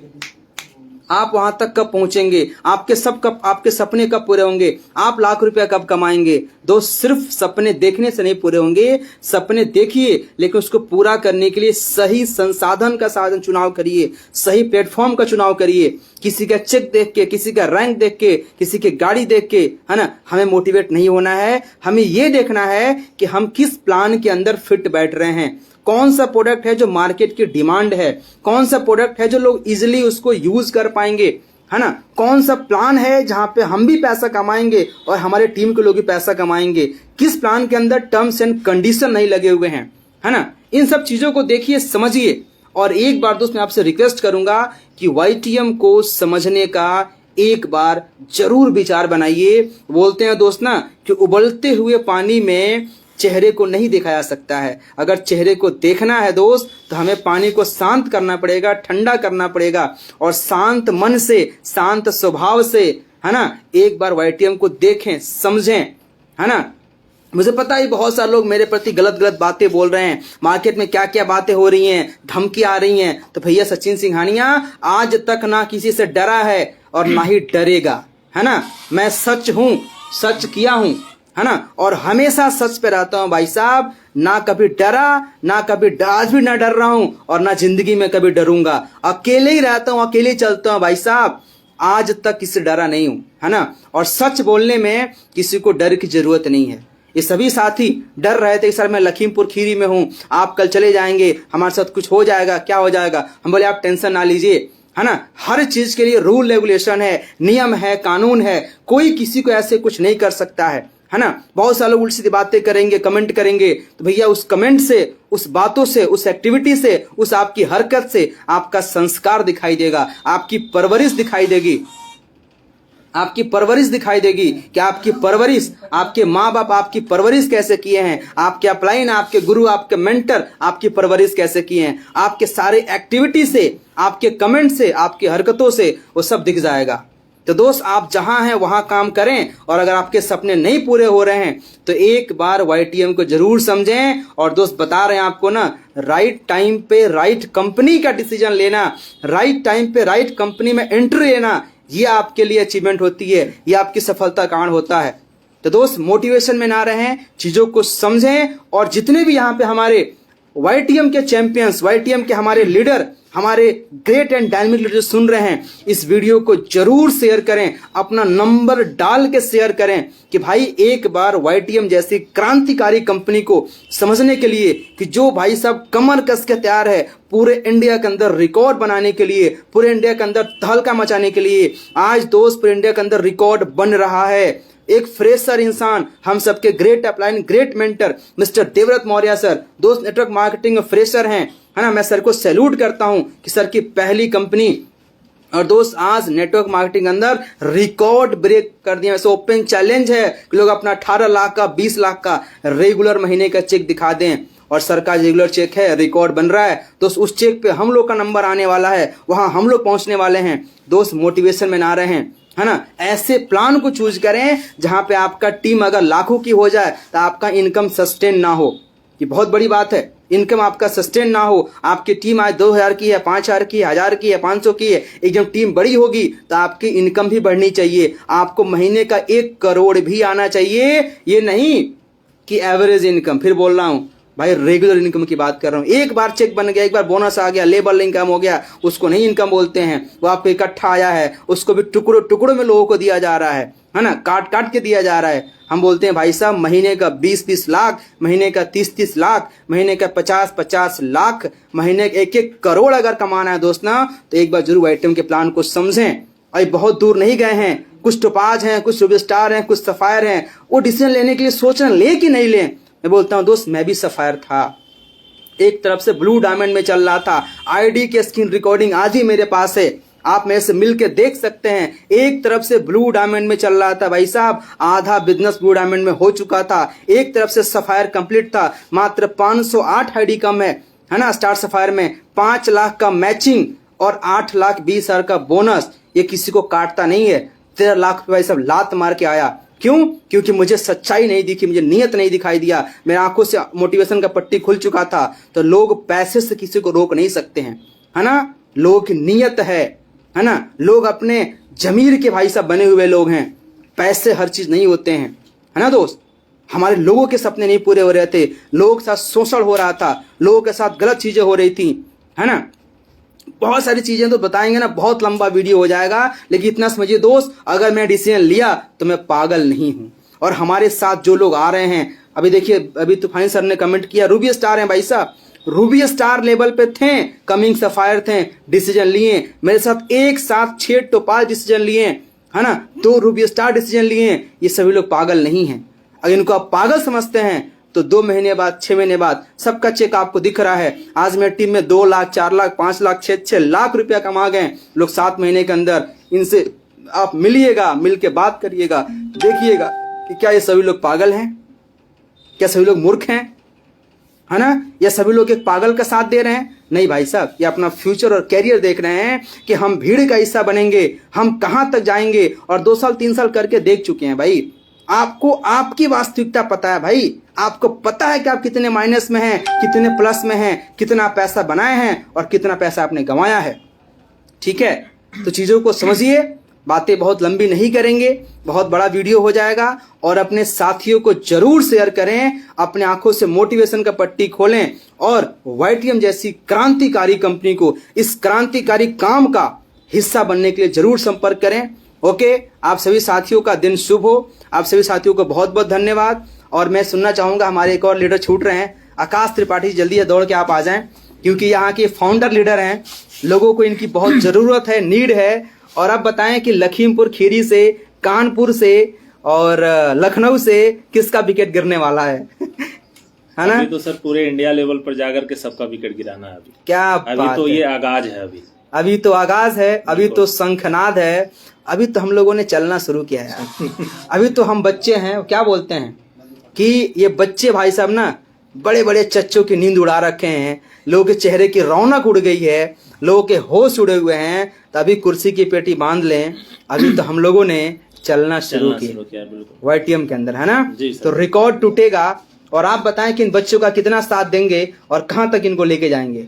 Speaker 1: आप वहां तक कब पहुंचेंगे? आपके सपने कब पूरे होंगे? आप लाख रुपया कब कमाएंगे? दोस्त सिर्फ सपने देखने से नहीं पूरे होंगे। सपने देखिए, लेकिन उसको पूरा करने के लिए सही संसाधन का चुनाव करिए, सही प्लेटफॉर्म का चुनाव करिए। किसी का चेक देख के, किसी का रैंक देख के, किसी की गाड़ी देख के, है ना, हमें मोटिवेट नहीं होना है। हमें ये देखना है कि हम किस प्लान के अंदर फिट बैठ रहे हैं, कौन सा प्रोडक्ट है जो मार्केट की डिमांड है, कौन सा प्रोडक्ट है जो लोग इजीली उसको यूज कर पाएंगे, है ना, कौन सा प्लान है जहां पे हम भी पैसा कमाएंगे और हमारे टीम के लोग भी पैसा कमाएंगे, किस प्लान के अंदर टर्म्स एंड कंडीशन नहीं लगे हुए हैं, है ना। इन सब चीजों को देखिए, समझिए। और एक बार दोस्त मैं आपसे रिक्वेस्ट करूंगा कि YTM को समझने का एक बार जरूर विचार बनाइए। बोलते हैं दोस्त ना कि उबलते हुए पानी में चेहरे को नहीं देखा जा सकता है। अगर चेहरे को देखना है दोस्त, तो हमें पानी को शांत करना पड़ेगा, ठंडा करना पड़ेगा, और शांत मन से, शांत स्वभाव से, है ना, एक बार YTM को देखें, समझें, है ना। मुझे पता है बहुत सारे लोग मेरे प्रति गलत बातें बोल रहे हैं, मार्केट में क्या क्या बातें हो रही हैं, धमकी आ रही हैं। तो भैया सचिन सिंघानिया आज तक ना किसी से डरा है और ना ही डरेगा, है ना। मैं सच हूं, सच किया हूं, है ना, और हमेशा सच पे रहता हूं भाई साहब। ना कभी डरा, ना कभी आज भी ना डर रहा हूं, और ना जिंदगी में कभी डरूंगा। अकेले ही रहता हूं, अकेले ही चलता हूं भाई साहब। आज तक किसी से डरा नहीं हूं, है ना। और सच बोलने में किसी को डर की जरूरत नहीं है। ये सभी साथी डर रहे थे कि सर मैं लखीमपुर खीरी में हूं, आप कल चले जाएंगे, हमारे साथ कुछ हो जाएगा, क्या हो जाएगा। हम बोले आप टेंशन ना लीजिए, है ना। हर चीज के लिए रूल रेगुलेशन है, नियम है, कानून है। कोई किसी को ऐसे कुछ नहीं कर सकता है ना। बहुत सारे लोग उल्टी सीधी बातें करेंगे, कमेंट करेंगे, तो भैया उस कमेंट से, उस बातों से, उस एक्टिविटी से, उस आपकी हरकत से आपका संस्कार दिखाई देगा, आपकी परवरिश दिखाई देगी, आपकी परवरिश दिखाई देगी कि आपकी परवरिश, आपके माँ बाप आपकी परवरिश कैसे किए हैं, आपके अपलाइन, आपके गुरु, आपके मेंटर आपकी परवरिश कैसे किए हैं। आपके सारे एक्टिविटी से, आपके कमेंट से, आपकी हरकतों से वो सब दिख जाएगा। तो दोस्त आप जहां हैं वहां काम करें, और अगर आपके सपने नहीं पूरे हो रहे हैं तो एक बार YTM को जरूर समझें। और दोस्त बता रहे हैं आपको ना, राइट टाइम पे राइट कंपनी का डिसीजन लेना, राइट टाइम पे राइट कंपनी में एंट्री लेना, ये आपके लिए अचीवमेंट होती है, ये आपकी सफलता का कारण होता है। तो दोस्त मोटिवेशन में ना रहें, चीजों को समझें। और जितने भी यहाँ पे हमारे YTM के चैंपियंस, YTM के हमारे लीडर, हमारे ग्रेट एंड डायनामिक लीडर सुन रहे हैं, इस वीडियो को जरूर शेयर करें, अपना नंबर डाल के शेयर करें कि भाई एक बार YTM जैसी क्रांतिकारी कंपनी को समझने के लिए, कि जो भाई साहब कमर कस के तैयार है पूरे इंडिया के अंदर रिकॉर्ड बनाने के लिए, पूरे इंडिया के अंदर तहलका मचाने के लिए। आज दोस्त पूरे इंडिया के अंदर रिकॉर्ड बन रहा है। एक फ्रेशर इंसान, हम सबके great upline, great mentor mister Devvrat Maurya sir, दोस्त नेटवर्क मार्केटिंग में फ्रेशर हैं, है ना। मैं सर को सैल्यूट करता हूं कि सर की पहली कंपनी, और दोस्त आज नेटवर्क मार्केटिंग अंदर रिकॉर्ड ब्रेक कर दिया। वैसे ओपन चैलेंज है कि लोग अपना 18 लाख का, 20 लाख का रेगुलर महीने का चेक दिखा दें, और सर का रेगुलर चेक है, रिकॉर्ड बन रहा है। दोस्त उस चेक पे हम लोग का नंबर आने वाला है, वहां हम लोग पहुंचने वाले हैं। दोस्त मोटिवेशन में ना रहें, है ना। ऐसे प्लान को चूज करें जहां पे आपका टीम अगर लाखों की हो जाए तो आपका इनकम सस्टेन ना हो। ये बहुत बड़ी बात है, इनकम आपका सस्टेन ना हो। आपकी टीम आज 2000 की है, 5000 की है, 1000 की है, 500 की है। एक जब टीम बड़ी होगी तो आपकी इनकम भी बढ़नी चाहिए। आपको महीने का 1 करोड़ भी आना चाहिए। ये नहीं कि एवरेज इनकम, फिर बोल रहा हूं भाई रेगुलर इनकम की बात कर रहा हूं। एक बार चेक बन गया, एक बार बोनस आ गया, लेबर इनकम हो गया, उसको नहीं इनकम बोलते हैं। वो आपको इकट्ठा आया है, उसको भी टुकड़ों टुकड़ों में लोगों को दिया जा रहा है ना, काट काट के दिया जा रहा है। हम बोलते हैं भाई साहब महीने का 20-20 लाख, महीने का 30-30 लाख, महीने का 50-50 लाख, महीने का 1-1 करोड़ अगर कमाना है दोस्त ना, तो एक बार जरूर YTM के प्लान को समझें। और बहुत दूर नहीं गए हैं, कुछ टोपाज हैं, कुछ सुपरस्टार हैं, कुछ सफायर हैं, वो डिसीजन लेने के लिए सोच रहे हैं, ले कि नहीं लें। मैं बोलता हूं दोस्त मैं भी सफायर था, एक तरफ से ब्लू डायमंड में चल रहा था। ID के स्क्रीन रिकॉर्डिंग आज ही मेरे पास है, आप मेरे से मिलके देख सकते हैं। एक तरफ से ब्लू डायमंड में चल रहा था भाई साहब, आधा बिजनेस ब्लू डायमंड में हो चुका था। एक तरफ से सफायर कंप्लीट था, मात्र 508 ID कम है ना। स्टार सफायर में 5 लाख का मैचिंग और 8,20,000 का बोनस, ये किसी को काटता नहीं है। 13 लाख भाई साहब लात मार के आया। क्यों? क्योंकि मुझे सच्चाई नहीं दिखी, मुझे नियत नहीं दिखाई दिया, मेरे आंखों से मोटिवेशन का पट्टी खुल चुका था। तो लोग पैसे से किसी को रोक नहीं सकते हैं, है ना। लोग की नियत है ना। लोग अपने जमीर के भाई साहब बने हुए लोग हैं। पैसे हर चीज नहीं होते हैं, है ना दोस्त। हमारे लोगों के सपने नहीं पूरे हो रहे थे, लोगों के साथ शोषण हो रहा था, लोगों के साथ गलत चीजें हो रही थी, है ना। बहुत सारी चीजें तो बताएंगे ना, बहुत लंबा वीडियो हो जाएगा। लेकिन इतना समझिए दोस्त, अगर मैं डिसीजन लिया तो मैं पागल नहीं हूं। और हमारे साथ जो लोग आ रहे हैं, अभी देखिए, अभी तूफानी सर ने कमेंट किया, रूबी स्टार हैं भाई साहब, रूबी स्टार लेवल पे थे, कमिंग सफायर थे, डिसीजन लिए मेरे साथ। एक साथ 6 टोपाल डिसीजन लिए, है ना, 2 रूबी स्टार डिसीजन लिए। ये सभी लोग पागल नहीं हैं। अगर इनको आप पागल समझते हैं तो 2 महीने बाद, 6 महीने बाद सबका चेक आपको दिख रहा है। आज मेरी टीम में 2 लाख, 4 लाख, 5 लाख, 6 लाख रुपया कमा गए लोग 7 महीने के अंदर। इनसे आप मिलिएगा, मिलके बात करिएगा, देखिएगा कि क्या ये सभी लोग पागल हैं, क्या सभी लोग मूर्ख हैं, है ना, या सभी लोग एक पागल का साथ दे रहे हैं। नहीं भाई साहब, ये अपना फ्यूचर और कैरियर देख रहे हैं कि हम भीड़ का हिस्सा बनेंगे, हम कहां तक जाएंगे। और 2 साल 3 साल करके देख चुके हैं भाई। आपको आपकी वास्तविकता पता है भाई, आपको पता है कि आप कितने माइनस में हैं, कितने प्लस में हैं, कितना पैसा बनाए हैं और कितना पैसा आपने गंवाया है। ठीक है, तो चीजों को समझिए बातें बहुत लंबी नहीं करेंगे, बहुत बड़ा वीडियो हो जाएगा। और अपने साथियों को जरूर शेयर करें, अपने आंखों से मोटिवेशन का पट्टी खोलें और YTM जैसी क्रांतिकारी कंपनी को इस क्रांतिकारी काम का हिस्सा बनने के लिए जरूर संपर्क करें। ओके, आप सभी साथियों का दिन शुभ हो। आप सभी साथियों को बहुत बहुत धन्यवाद। और मैं सुनना चाहूंगा, हमारे एक और लीडर छूट रहे हैं, आकाश त्रिपाठी, जल्दी है दौड़ के आप आ जाएं, क्योंकि यहाँ के फाउंडर लीडर हैं, लोगों को इनकी बहुत जरूरत है, नीड है। और अब बताएं कि लखीमपुर खीरी से, कानपुर से और लखनऊ से किसका विकेट गिरने वाला है है ना?
Speaker 6: अभी तो सर पूरे इंडिया लेवल पर जाकर के सबका विकेट गिराना है अभी।
Speaker 1: क्या
Speaker 6: अभी
Speaker 1: बात
Speaker 6: तो
Speaker 1: है।
Speaker 6: ये आगाज है
Speaker 1: अभी तो आगाज है, अभी तो शंखनाद है, अभी तो हम लोगों ने चलना शुरू किया है। अभी तो हम बच्चे हैं, क्या बोलते हैं कि ये बच्चे भाई साहब ना बड़े बड़े चच्चों की नींद उड़ा रखे हैं, लोगों के चेहरे की रौनक उड़ गई है, लोगों के होश उड़े हुए हैं। तभी कुर्सी की पेटी बांध लें, अभी तो हम लोगों ने चलना शुरू किया YTM के अंदर, है ना? तो रिकॉर्ड टूटेगा। और आप बताएं कि इन बच्चों का कितना साथ देंगे और कहां तक इनको लेके जाएंगे?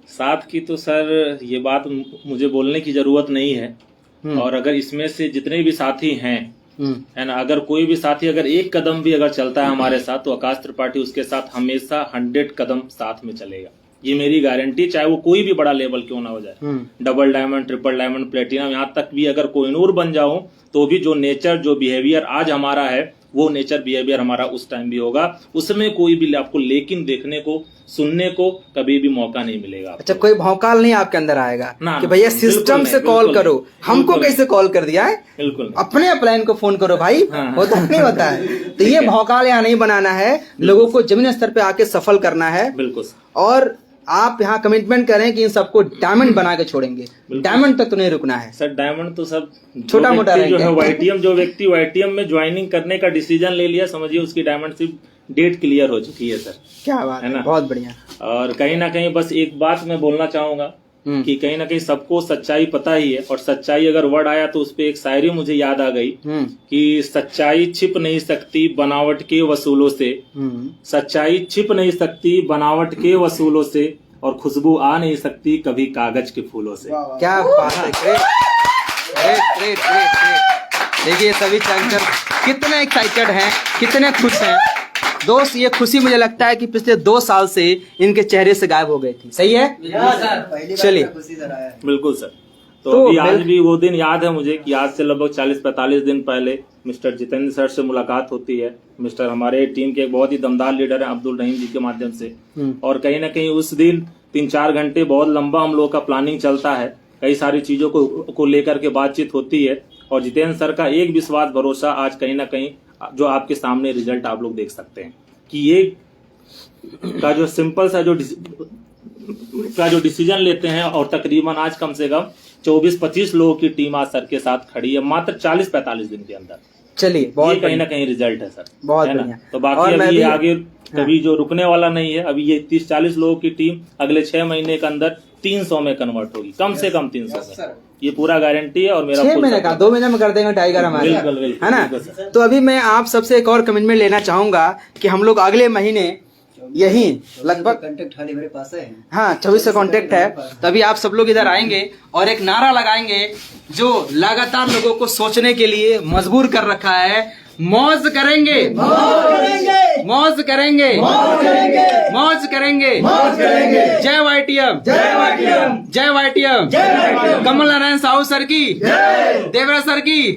Speaker 6: साथ की तो सर ये बात मुझे बोलने की जरूरत नहीं है। और अगर इसमें से जितने भी साथी हैं, है ना, अगर कोई भी साथी अगर एक कदम भी अगर चलता है हमारे साथ, तो आकाश त्रिपाठी उसके साथ हमेशा 100 कदम साथ में चलेगा। ये मेरी गारंटी, चाहे वो कोई भी बड़ा लेवल क्यों ना हो जाए, double diamond, triple diamond, platinum, यहाँ तक भी अगर कोहिनूर बन जाओ, तो भी जो नेचर, जो बिहेवियर आज हमारा है, वो नेचर बिहेवियर हमारा उस टाइम भी होगा। उसमें कोई भी आपको लेकिन देखने को, सुनने को कभी भी मौका नहीं मिलेगा।
Speaker 1: अच्छा, कोई भौकाल नहीं आपके अंदर आएगा
Speaker 6: ना,
Speaker 1: कि भैया सिस्टम से कॉल करो, हमको कैसे कॉल कर दिया है?
Speaker 6: बिल्कुल
Speaker 1: अपने अपलाइन को फोन करो भाई, होता नहीं होता है। तो ये भौकाल यहाँ नहीं बनाना है, लोगों को जमीन स्तर पे आके सफल करना है।
Speaker 6: बिल्कुल।
Speaker 1: और आप यहाँ कमिटमेंट करें कि इन सबको डायमंड बना के छोड़ेंगे, डायमंड तक तो नहीं रुकना है।
Speaker 6: सर डायमंड तो सब
Speaker 1: छोटा मोटा
Speaker 6: जो है YTM, जो व्यक्ति YTM में ज्वाइनिंग करने का डिसीजन ले लिया, समझिए उसकी डायमंडशिप डेट क्लियर हो चुकी है सर।
Speaker 1: क्या बात है ना, बहुत बढ़िया।
Speaker 6: और कहीं ना कहीं बस एक बात मैं बोलना चाहूंगा कि कहीं ना कहीं सबको सच्चाई पता ही है, और सच्चाई अगर वर्ड आया तो उस पे एक शायरी मुझे याद आ गई कि सच्चाई छिप नहीं सकती बनावट के वसूलों से, सच्चाई छिप नहीं सकती बनावट के वसूलों से, और खुशबू आ नहीं सकती कभी कागज के फूलों से।
Speaker 1: क्या बात है, ग्रेट ग्रेट ग्रेट ग्रेट। देखिए सभी चैंपियन कितने एक्साइटेड हैं, कितने खुश हैं। दोस्त, ये खुशी मुझे लगता है कि पिछले 2 साल से इनके चेहरे से गायब हो गई थी। सही है? चलिए,
Speaker 6: बिल्कुल सर। तो अभी आज भी वो दिन याद है मुझे कि आज से लगभग 40-45 दिन पहले मिस्टर जितेंद्र सर से मुलाकात होती है। मिस्टर हमारे टीम के एक बहुत ही दमदार लीडर हैं अब्दुल रहीम जी के माध्यम से। और कहीं ना कहीं उस दिन 3-4 घंटे बहुत लंबा हम लोग का प्लानिंग चलता है, कई सारी चीजों को लेकर के बातचीत होती है। और जितेंद्र सर का एक विश्वास भरोसा आज कहीं ना कहीं जो आपके सामने रिजल्ट आप लोग देख सकते हैं कि ये का जो सिंपल सा जो डिसीजन लेते हैं, और तकरीबन आज कम से कम 24-25 लोगों की टीम आज सर के साथ खड़ी है मात्र 40-45 दिन के अंदर।
Speaker 1: चलिए, बहुत
Speaker 6: कहीं ना कहीं रिजल्ट है सर,
Speaker 1: बहुत
Speaker 6: है ना?
Speaker 1: बढ़िया।
Speaker 6: तो बाकी अभी आगे कभी जो रुकने वाला नहीं है। अभी ये 30-40 लोगों की टीम अगले 6 महीने के अंदर 300 में कन्वर्ट होगी, कम से कम 300 में। ये पूरा गारंटी है। और मेरा
Speaker 1: 6 महीने का 2 महीने में कर देंगे टाइगर हमारे, है ना? तो अभी मैं आप सबसे एक और कमिटमेंट लेना चाहूंगा कि हम लोग अगले महीने यही लगभग
Speaker 2: कांटेक्ट खाली मेरे पास है।
Speaker 1: हाँ 24 से कांटेक्ट है। तभी आप सब लोग इधर आएंगे और एक नारा लगाएंगे जो लगातार लोगों को सोचने के लिए मजबूर कर रखा है। मौज करेंगे, मौज करेंगे, मौज करेंगे, जय YTM, जय YTM, कमल नारायण साहू सर की, देवरा सर की,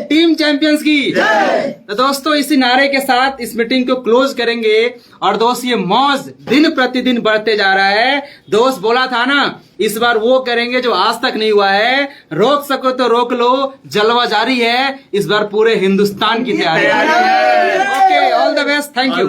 Speaker 1: टीम चैंपियंस की। तो दोस्तों, इसी नारे के साथ इस मीटिंग को क्लोज करेंगे। और दोस्त, ये मौज दिन प्रतिदिन बढ़ते जा रहा है। दोस्त बोला था ना, इस बार वो करेंगे जो आज तक नहीं हुआ है। रोक सको तो रोक लो, जलवा जारी है। इस बार पूरे हिंदुस्तान की तैयारी है। Okay, all the best, thank you.